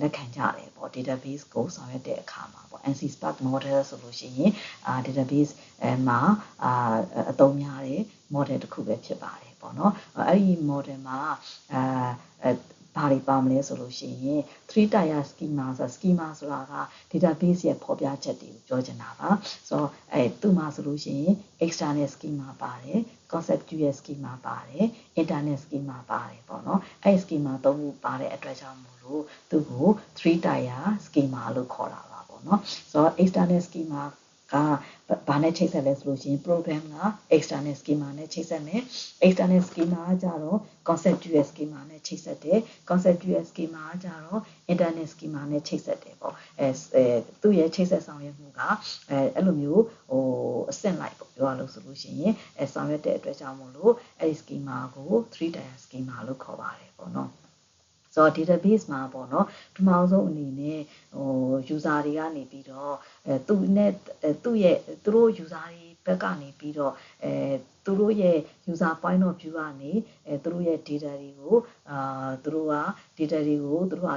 လက်ခံကြတယ်ပေါ့ database ကိုဆောင်ရွက်တဲ့အခါမှာပေါ့ NC-SPARC model ဆိုလို့ရှိရင်database မှာအသုံးများတဲ့ model တစ်ခုပဲဖြစ်ပါတယ်ပေါ့နော်အဲ့ဒီ model မှာဘာ ဘာတွေပါမလဲဆိုလို့ရှိရင် 3 tier schema ဆို schema ဆိုတာက database ရဲ့ဖော်ပြချက်တွေကိုပြောချင်တာပါဆိုတော့သူ့မှာဆိုလို့ရှိရင် external schema ပါတယ် conceptual schema ပါတယ် internal schema ပါတယ်ပေါ့နော်အဲ့ schema 3ခုပါတဲ့အတွက်ကြောင့်မို့လို့သူ့ကို3 tier schema လို့ခေါ်တာပါပေါ့နော်ဆိုတော့ external schema ကဘာနဲ့ချိတ်ဆက်လဲဆိုလို့ရှိရင် program က external schema နဲ့ချိတ်ဆက်မယ် external schema ကကြတော့ conceptual schema နဲ့ချိတ်ဆက်တယ် conceptual schema ကကြတော့ internal schema နဲ့ချိတ်ဆက်တယ်ပေါ့သူ့ရဲ့ချိတ်ဆက်ဆောင်ရွက်မှုကအဲ့လိုမျိုးအဆင့်လိုက်ပေါ့ပြောရလို့ဆိုလို့ရှိရင်ဆောင်ရွက်တဲ့အတွက်ကြောင့်မို့လို့အဲ့ဒီ schema ကို3 tier schema လို့ခေါ်ပါတယ်ပေါ့နော်ဆိုတော့ database မှာပေါ့နော်ပထမဆုံးအနေနဲ့user တွေကနေပြီးတော့သူတို့ user တွေဘက်ကနေပြီးတော့သူတို့ရဲ့ user point of view ကနေသူတို့ရဲ့ data တွေကိုသူတို့က data တွေကိုသူတို့က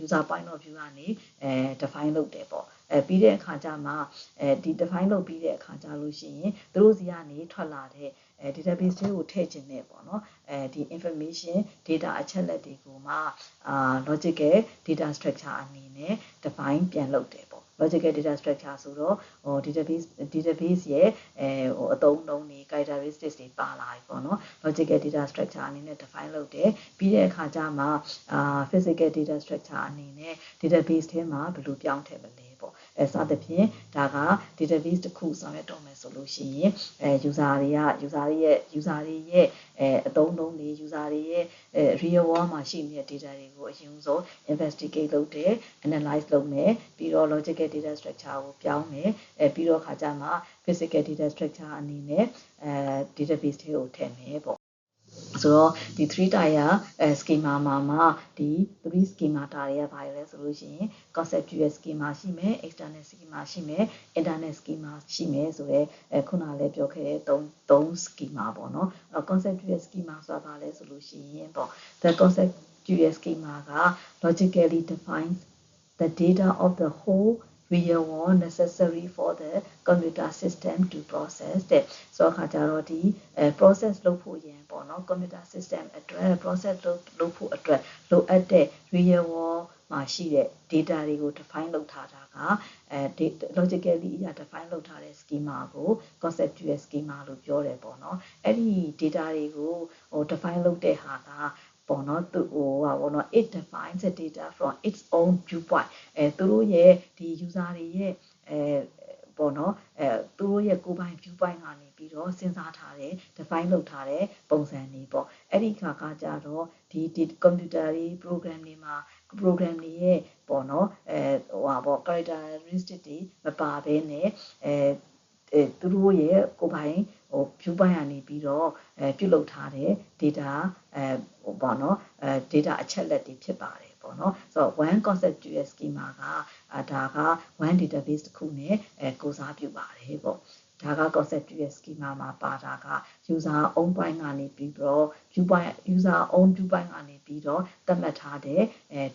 user point of view ကနေdefine လုပ်တယ်ပေါ့ပြီးတဲ့အခါကျမှဒီ define လုပ်ပြီးတဲ့အခါကျလို့ရှိရင်သူတို့စီကနေထွက်လာတဲ့database တွေကိုထည့်ခြင်းနဲ့ပေါ့နော်ဒီ information data အချက်လက်တွေကိုမှlogical data structure အနေနဲ့ define ပြန်လုပ်တယ်ပေါ့ logical data structure ဆိုတော့database ရဲ့အသုံးအနှုန်းတွေ characteristics တွေပါလာပြီပေါ့နော် logical data structure အနေနဲ့ define လုပ်တယ်ပြီးတဲ့အခါကျမှphysical data structure အနေနဲ့ database ထဲမှာဘယ်လိုပြောင်းထည့်မလဲပေါ့စသဖြင့်ဒါက database တစ်ခုဆောင်ရွက်တော့မယ်ဆိုလို့ရှိရင်user တွေရဲ့အသုံးအနှုန်းတွေ user တွေရဲ့real world မှာရှိနေတဲ့ data တွေကိုအရင်ဆုံး investigate လုပ်တယ် analyze လုပ်မယ်ပြီးတော့ logical data structure ကိုပြောင်းမယ်ပြီးတော့ခါကျမှ physical data structure အနေနဲ့ database ထဲကိုထည့်မယ်ပေါ့ဆိုတော့ဒီ 3 tier schema မှာဒီ 3 schema တွေကဘာလဲဆိုလို့ရှိရင် conceptual schema ရှိမယ် external schema ရှိမယ် internal schema ရှိမယ်ဆိုတော့ခုနလည်းပြောခဲ့တဲ့3 schema ပေါ့နော် conceptual schema ဆိုတာဘာလဲဆိုလို့ရှိရင်ပေါ့ the conceptual schema က logically defines the data of the whole real world necessary for the computer system to process တဲ့ဆိုတော့ခါကြတော့ဒီ process လုပ်ဖို့ရန်ပေါ့နော် computer system အတွက် process လုပ်ဖို့အတွက်လိုအပ်တဲ့ real world မှာရှိတဲ့ data တွေကို define လုပ်ထားတာကlogically အရာ define လုပ်ထားတဲ့ schema ကို conceptual schema လို့ပြောတယ်ပေါ့နော်အဲ့ဒီ data တွေကို define လုပ်တဲ့ဟာကပေါ့နော်သူပေါ့နော် it defines the data from its own viewpoint သူတို့ရဲ့ဒီ user တွေရဲ့ပေါ့နော်သူတို့ရဲ့ကိုယ်ပိုင် viewpoint ကနေပြီးတော့စဉ်းစားထားတဲ့ define လုပ်ထားတဲ့ပုံစံတွေပေါ့အဲ့ဒီခါကကြတော့ဒီ computer တွေ program တွေမှာ program တွေရဲ့ပေါ့နော်characteristic တွေမပါဘဲနဲ့သူတို့ရဲ့ကိုယ်ပိုင်viewpoint ကနေပြီးတော့ပြုလုပ်ထားတဲ့ data ပေါ့နော်data အချက်လက်တွေဖြစ်ပါတယ်ပေါ့နော်ဆိုတော့ one conceptual schema ကဒါက one database တစ်ခုနဲ့ကိုစားပြုပါတယ်ပေါ့ဒါက conceptual schema မှာပါတာက user own point ကနေပြီးတော့ user own viewpoint ကနေပြီးတော့သတ်မှတ်ထားတဲ့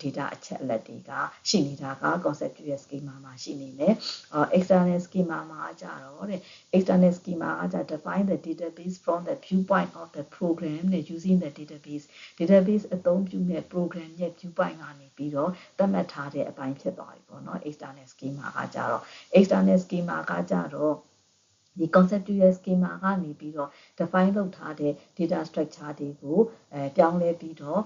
data အချက်အလက်တွေကရှိနေတာက conceptual schema မှာရှိနေတယ် external schema မှာကြတော့တဲ့ external schema ကကြ define the database from the viewpoint of the program using the database အသုံးပြုတဲ့ program ရဲ့ viewpoint ကနေပြီးတော့သတ်မှတ်ထားတဲ့အပိုင်းဖြစ်သွားပြီပေါ့နော် external schema ကကြတော့ external schema ကကြတော့ဒီ conceptual schema ကနေပြီးတော့ define လုပ်ထားတဲ့ data structure တွေကိုပြောင်းလဲပြီးတော့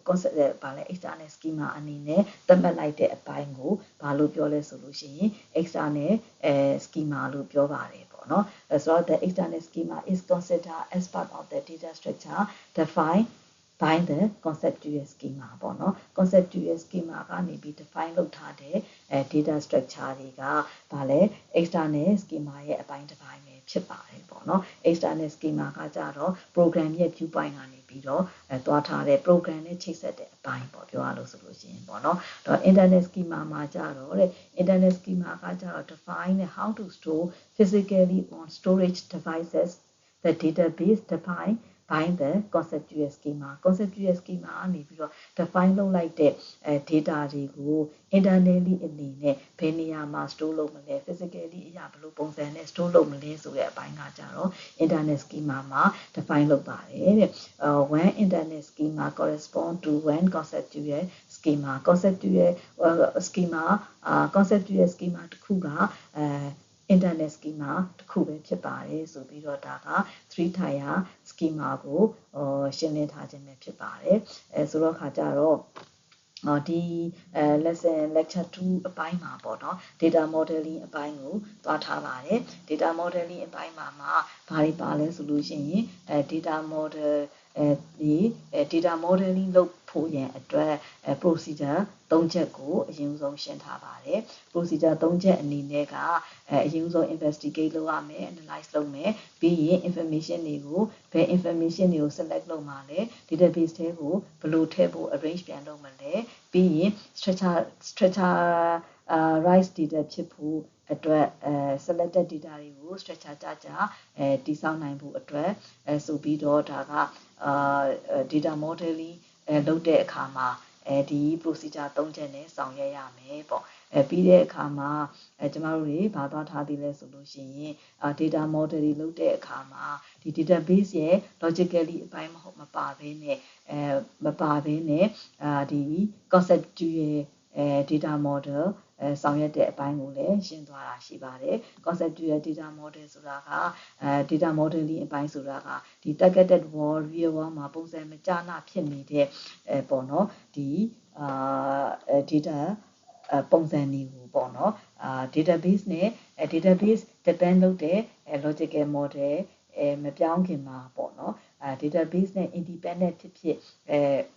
concept ဘာလဲ external schema အနေနဲ့သတ်မှတ်လိုက်တဲ့အပိုင်းကိုဘာလို့ပြောလဲဆိုလို့ရှိရင် external schema လို့ပြောပါတယ်ပေါ့နော်ဆိုတော့ the external schema is considered as part of the data structure defined by the conceptual schema ပေါ့နော် conceptual schema ကနေပြီး define လုပ်ထားတဲ့data structure တွေကဘာလဲ external schema ရဲ့အပိုင်းတစ်ပိုင်းပဲဖြစ်ပါတယ်ပေါ့နော် external schema ကကြတော့ program ရဲ့ viewpoint ကနေပြီးတော့သွားထားတဲ့ program နဲ့ချိတ်ဆက်တဲ့အပိုင်းပေါ့ပြောရလို့ဆိုလို့ရှိရင်ပေါ့နော်တော့ internal schema မှာကြတော့တဲ့ internal schema ကကြတော့ define how to store physically on storage devices the database define bind the conceptual schema အနေပြီးတော့ define လုပ်လိုက်တဲ့ data တွေကို internally အနေနဲ့ဘယ်နေရာမှာ store လုပ်မလဲ physically အရာဘယ်လိုပုံစံနဲ့ store လုပ်မလဲဆိုတဲ့အပိုင်းကကြတော့ internal schema မှာ define လုပ်ပါတယ်တဲ့ one internal schema correspond to one conceptual schema conceptual schema တစ်ခုကinternal schema တစ်ခုပဲဖြစ်ပါတယ်ဆိုပြီးတော့ဒါက three tier schema ကိုရှင်းလင်းထားခြင်းပဲဖြစ်ပါတယ်ဆိုတော့ခါကြတော့ဒီ lesson lecture 2အပိုင်းမှာပေါ့နော် data modeling အပိုင်းကိုသွားထားပါတယ် data modeling အပိုင်းမှာဘာတွေပါလဲဆိုလို့ရှိရင် data model data modeling လုပ်ဖို့ရန်အတွက် procedure 3ချက်ကိုအရင်ဆုံးရှင်းထားပါတယ် procedure 3ချက်အနေနဲ့ကအရင်ဆုံး investigate လုပ်ရမယ် analyze လုပ်မယ်ပြီးရင် information တွေကိုဘယ် information တွေကို select လုပ်မှာလဲ database ထဲကိုဘယ်လိုထည့်ဖို့ arrange ပြန်လုပ်မှာလဲပြီးရင် structure-rise data ဖြစ်ဖို့အတွက်selected data တွေကို structure ကြတည်ဆောက်နိုင်ဖို့အတွက်ဆိုပြီးတော့ဒါကdata modeling လုပ်တဲ့အခါမှာဒီ procedure 3ချက်နဲ့ဆောင်ရွက်ရမယ်ပေါ့ပြီးတဲ့အခါမှာကျမတို့တွေဘာသွားထားသေးလဲဆိုလို့ရှိရင် data model တွေလုပ်တဲ့အခါမှာဒီ database ရဲ့ logically အပိုင်းမပါဘဲနဲ့ဒီ conceptual data model ဆောင်ရွက်တဲ့အပိုင်းကိုလည်းရှင်းသွားတာရှိပါတယ် conceptual data model ဆိုတာကdata modeling အပိုင်းဆိုတာကဒီ targeted world real world မှာပုံစံမကျနာဖြစ်နေတဲ့ပေါ့နော်ဒီ data ပုံစံတွေကိုပေါ့နော်database နဲ့ database depend လုပ်တဲ့ logical model မပြောင်းခင်မှာပေါ့နော်database နဲ့ independent ဖြစ်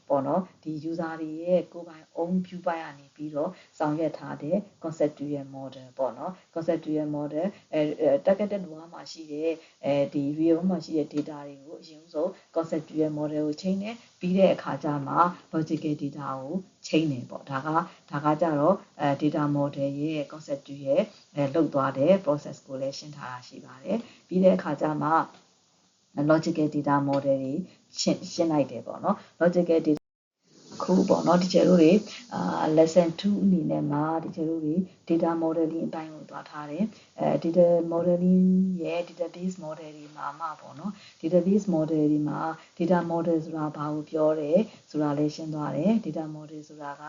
ပေါ့နော်ဒီ user တွေရဲ့ကိုယ်ပိုင် own view ပိုင်းကနေပြီးတော့ဆောင်ရွက်ထားတဲ့ conceptual model ပေါ့နော် conceptual model targeted world မှာရှိတဲ့ဒီ real world မှာရှိတဲ့ data တွေကိုအရင်ဆုံး conceptual model ကိုချိန်တယ်ပြီးတဲ့အခါကျမှ logical data ကိုချိန်တယ်ပေါ့ဒါကကြတော့ data model ရဲ့ conceptual လောက်သွားတဲ့ process ကိုလည်းရှင်းထားတာရှိပါတယ်ပြီးတဲ့အခါကျမှ logical data model တွေရှင်းလိုက်တယ်ပေါ့နော် logical data ခုပေါ့နော်ဒီကျတို့တွေlesson 2အနေနဲ့မှာဒီကျတို့တွေ data modeling အပိုင်းကိုသွားထားတယ်data modeling ရဲ့ database model တွေမှာပေါ့နော် database model တွေမှာ data model ဆိုတာဘာကိုပြောတယ်ဆိုတာလည်းရှင်းသွားတယ် data model ဆိုတာက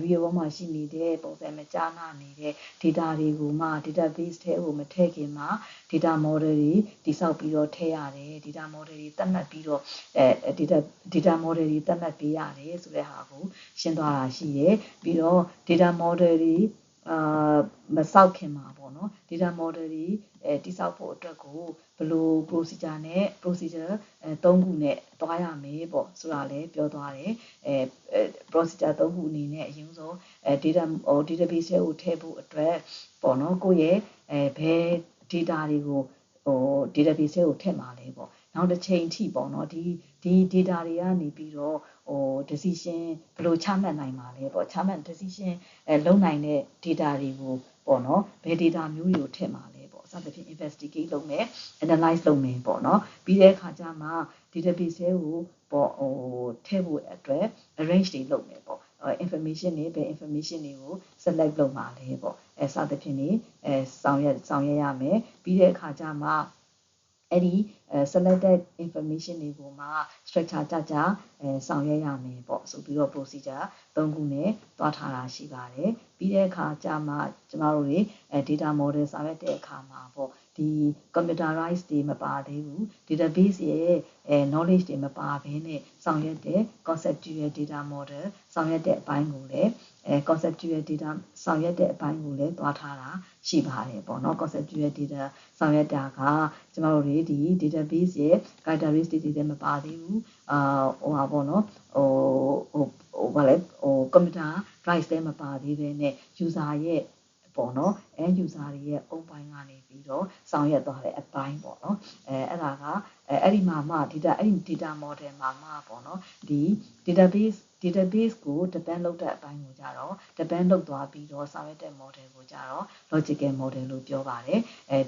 real world မှာရှိနေတဲ့ပုံစံမကျနာနေတဲ့ data တွေကိုမှ database ထဲကိုမထည့်ခင်မှာ data model တွေတိစောက်ပြီးတော့ထည့်ရတယ် data model တွေသတ်မှတ်ပြီးတော့data model တွေသတ်မှတ်ပေးရတယ်ဆိုတဲ့ဟာကိုရှင်းသွားတာရှိတယ်ပြီးတော့ data model တွေမစောက်ခင်မှာပေါ့နော် data model တွေတိစောက်ဖို့အတွက်ကိုဘယ်လို procedure 3ခုနဲ့သွားရမယ်ပေါ့ဆိုတာလည်းပြောသွားတယ်procedure 3ခုအနေနဲ့အရင်ဆုံး database ထဲကိုထည့်ဖို့အတွက်ပေါ့နော်ကိုယ့်ရဲ့ဘယ် data တွေကိုdatabase ထဲကိုထည့်မှာလဲပေါ့နောက်တစ်ချိန်ထိပေါ့နော်ဒီ data တွေကနေပြီးတော့decision ဘယ်လိုချမှတ်နိုင်မှာလဲပေါ့ decision လုပ်နိုင်တဲ့ data တွေကိုပေါ့နော်ဘယ် data မျိုးတွေကိုထည့်မှာလဲပေါ့စသဖြင့် investigate လုပ်မယ် analyze လုပ်မယ်ပေါ့နော်ပြီးတဲ့အခါကျမှ database ထဲကိုပေါ့ထည့်ဖို့အတွက် arrange တွေလုပ်မယ်ပေါ့information တွေဘယ် information တွေကို select လုပ်မှာလဲပေါ့စသဖြင့်နေဆောင်ရွက်ရမယ်ပြီးတဲ့အခါကျမှအဲ့ဒီ selected information တွေကိုမှ structure ကြဆောင်ရွက်ရမယ်ပေါ့ဆိုပြီးတော့ procedure 3ခုနဲ့သွားထားတာရှိပါတယ်ပြီးတဲ့အခါကျမှကျမတို့တွေdata model ဆောင်ရွက်တဲ့အခါမှာပေါ့ဒီ computerize တွေမပါသေးဘူး database ရဲ့knowledge တွေမပါဘဲနဲ့ဆောင်ရွက်တဲ့ conceptual data model ဆောင်ရွက်တဲ့အပိုင်းကိုလည်းconceptual data ဆောင်ရွက်တဲ့အပိုင်းကိုလည်းသွားထားတာရှိပါတယ်ပေါ့နော် conceptual data ဆောင်ရွက်တာကကျမတို့တွေဒီ database ရဲ့ characteristic တွေလည်းမပါသေးဘူးပေါ့နော်computer drive လည်းမပါသေးဘဲနဲ့ user ရဲ့ ပေါ့နော် end user တွေရဲ့ own ပိုင်းကနေပြီးတော့ဆောင်ရွက်သွားတဲ့အပိုင်းပေါ့နော်အဲ့ဒါကအဲ့ဒီမှာမှ data model မှာမှပေါ့နော်ဒီ database ကို depend လုပ်တဲ့အပိုင်းကိုကြတော့ depend လုပ်သွားပြီးတော့ဆောင်ရွက်တဲ့ model ကိုကြတော့ logical model လို့ပြောပါတယ်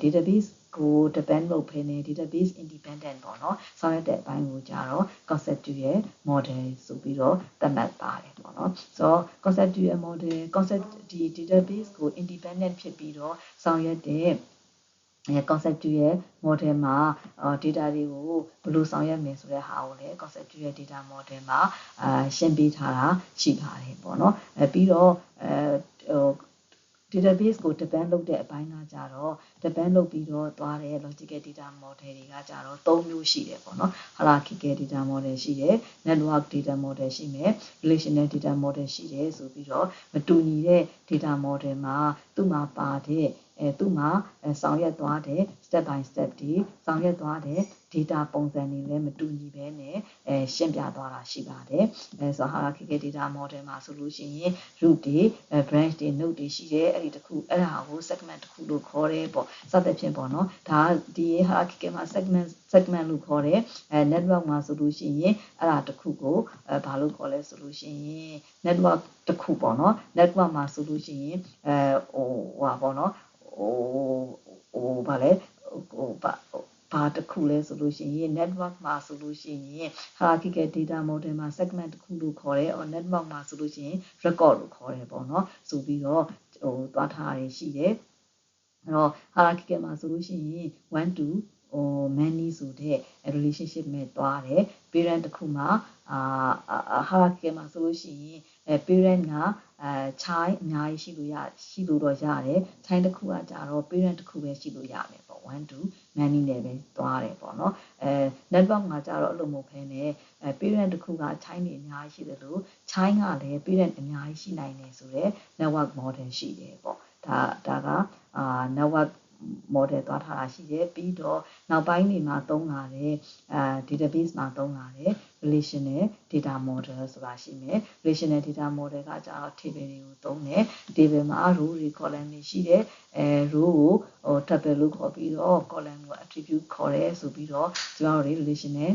database ကို depend လုပ်ဖိနေ database independent ပေါ့နော်ဆောင်ရွက်တဲ့အပိုင်းကိုကြတော့ conceptual model ဆိုပြီးတော့သတ်မှတ်ပါတယ်ပေါ့နော်ဆိုတော့ conceptual modelဒီ database ကို independent ဖြစ်ပြီးတော့ဆောင်ရွက်တဲ့ conceptual model မှာ data တွေကိုဘယ်လိုဆောင်ရွက်မယ်ဆိုတဲ့ဟာကိုလည်း conceptual data model မှာရှင်းပေးထားတာရှိပါတယ်ပေါ့နော်ပြီးတော့database ကို depend လုပ်တဲ့အပိုင်းကကြတော့ depend လုပ်ပြီးတော့သွားတဲ့ logical data model တွေကကြတော့၃မျိုးရှိတယ်ပေါ့နော် hierarchical data model ရှိတယ် network data model ရှိမယ် relational data model ရှိတယ်ဆိုပြီးတော့မတူညီတဲ့ data model မှာသူ့မှာပါတဲ့သူ့မှာဆောင်ရွက်သွားတဲ့ step by step တွေဆောင်ရွက်သွားတဲ့ data ပုံစံတွေလည်းမတူညီပဲနဲ့ရှင်းပြသွားတာရှိပါတယ်ဆိုတော့ hierarchical data model မှာဆိုလို့ရှိရင် root တွေ branch တွေ node တွေရှိတယ်အဲ့ဒီတခုအဲ့ဒါကို segment တခုလို့ခေါ်တယ်ပေါ့စသဖြင့်ပေါ့နော်ဒါဒီ hierarchical မှာ segment လို့ခေါ်တယ်network မှာဆိုလို့ရှိရင်အဲ့ဒါတခုကိုဘာလို့ခေါ်လဲဆိုလို့ရှိရင် network တခုပေါ့နော် network မှာဆိုလို့ရှိရင်ဟာပေါ့နော်ဘာလဲဘာတခုလဲဆိုလို့ရှိရင် network မှာဆိုလို့ရှိရင် hierarchical data model မှာ segment တခုလို့ခေါ်တယ် network မှာဆိုလို့ရှိရင် record လို့ခေါ်တယ်ပေါ့နော်ဆိုပြီးတော့သွားထားရရှိတယ်အဲ့တော့ hierarchical မှာဆိုလို့ရှိရင် one to many ဆိုတဲ့ relationship နဲ့သွားတယ် parent တခုမှာhierarchical မှာဆိုလို့ရှိရင် parent ကchild အများကြီးရှိလို့တော့ရတယ် child တစ်ခုကကြတော့ parent တစ်ခုပဲရှိလို့ရမယ်ပေါ့ one to many နဲ့ပဲသွားတယ်ပေါ့နော်network မှာကြတော့အဲ့လိုမဟုတ်ဘဲနဲ့ parent တစ်ခုက child တွေအများကြီးရှိတယ်လို့ child ကလည်း parent အများကြီးရှိနိုင်တယ်ဆိုတော့ network model ရှိတယ်ပေါ့ဒါကnetwork model သွားထားတာရှိတယ်ပြီးတော့နောက်ပိုင်းတွေမှာသုံးလာတဲ့database မှာသုံးလာတဲ့ relational data model ဆိုတာရှိမယ် relational data model ကကြတော့ table တွေကိုသုံးတယ် table မှာ row တွေ column တွေရှိတယ်row ကိုtable လို့ခေါ်ပြီးတော့ column ကို attribute ခေါ်တယ်ဆိုပြီးတော့ကျွန်တော်တို့ relational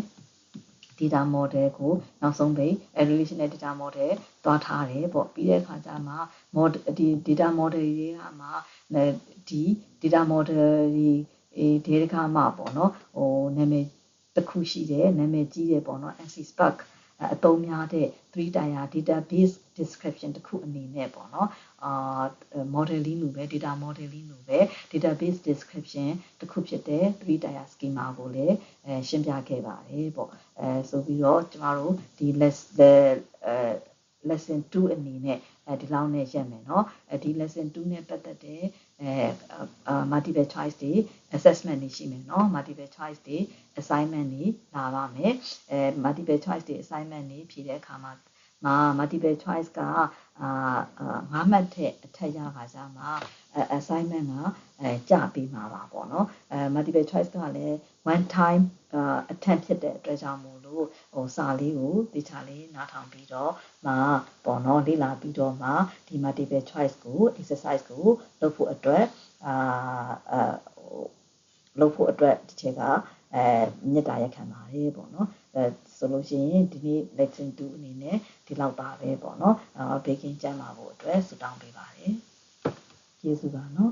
data model ကိုနောက်ဆုံးပိတ် relational data model သွားထားတယ်ပေါ့ပြီးတဲ့အခါကျမှဒီ data model တွေကမှဒီ data model တွေဒီကမှပေါ့နော်နာမည်တစ်ခုရှိတယ်နာမည်ကြီးတယ်ပေါ့နော် NC Spark အသုံးများတဲ့ 3 tier database description တစ်ခုအနေနဲ့ပေါ့နော်modeling လို့ပဲ data modeling လို့ပဲ database description တစ်ခုဖြစ်တဲ့ 3 tier schema ကိုလည်းရှင်းပြခဲ့ပါတယ်ပေါ့ဆိုပြီးတော့ကျမတို့ဒီ lesson 2အနေနဲ့ဒီလောက်နဲ့ရက်မယ်เนาะဒီ lesson 2နဲ့ပတ်သက်တဲ့multiple choice တွေ assessment တွေရှိမယ်เนาะ multiple choice တွေ assignment တွေလာပါမယ်multiple choice တွေ assignment တွေဖြေတဲ့အခါမှာmultiple choice က5မှတ်ထက်အထက်ရပါကြမှာassignment ကကြပေးမှာပါပေါ့เนาะmultiple choice ကလည်း one time attempt ဖြစ်တဲ့အတွက်ကြောင့်မို့လို့စာလေးကိုဒီချာလေးနားထောင်ပြီးတော့ပေါ့เนาะလေ့လာပြီးတော့ဒီ multiple choice ကို exercise ကိုလုပ်ဖို့အတွက်ဒီချက်ကမြစ်တာရက်ခံပါတယ်ပေါ့เนาะဆိုလို့ရှိရင်ဒီနေ့ lesson 2အနေနဲ့ဒီလောက်ပါပဲပေါ့เนาะဘေးကင်းကျန်းမာဖို့အတွက်ဆုတောင်းပေးပါတယ်ကျေးဇူးပါเนาะ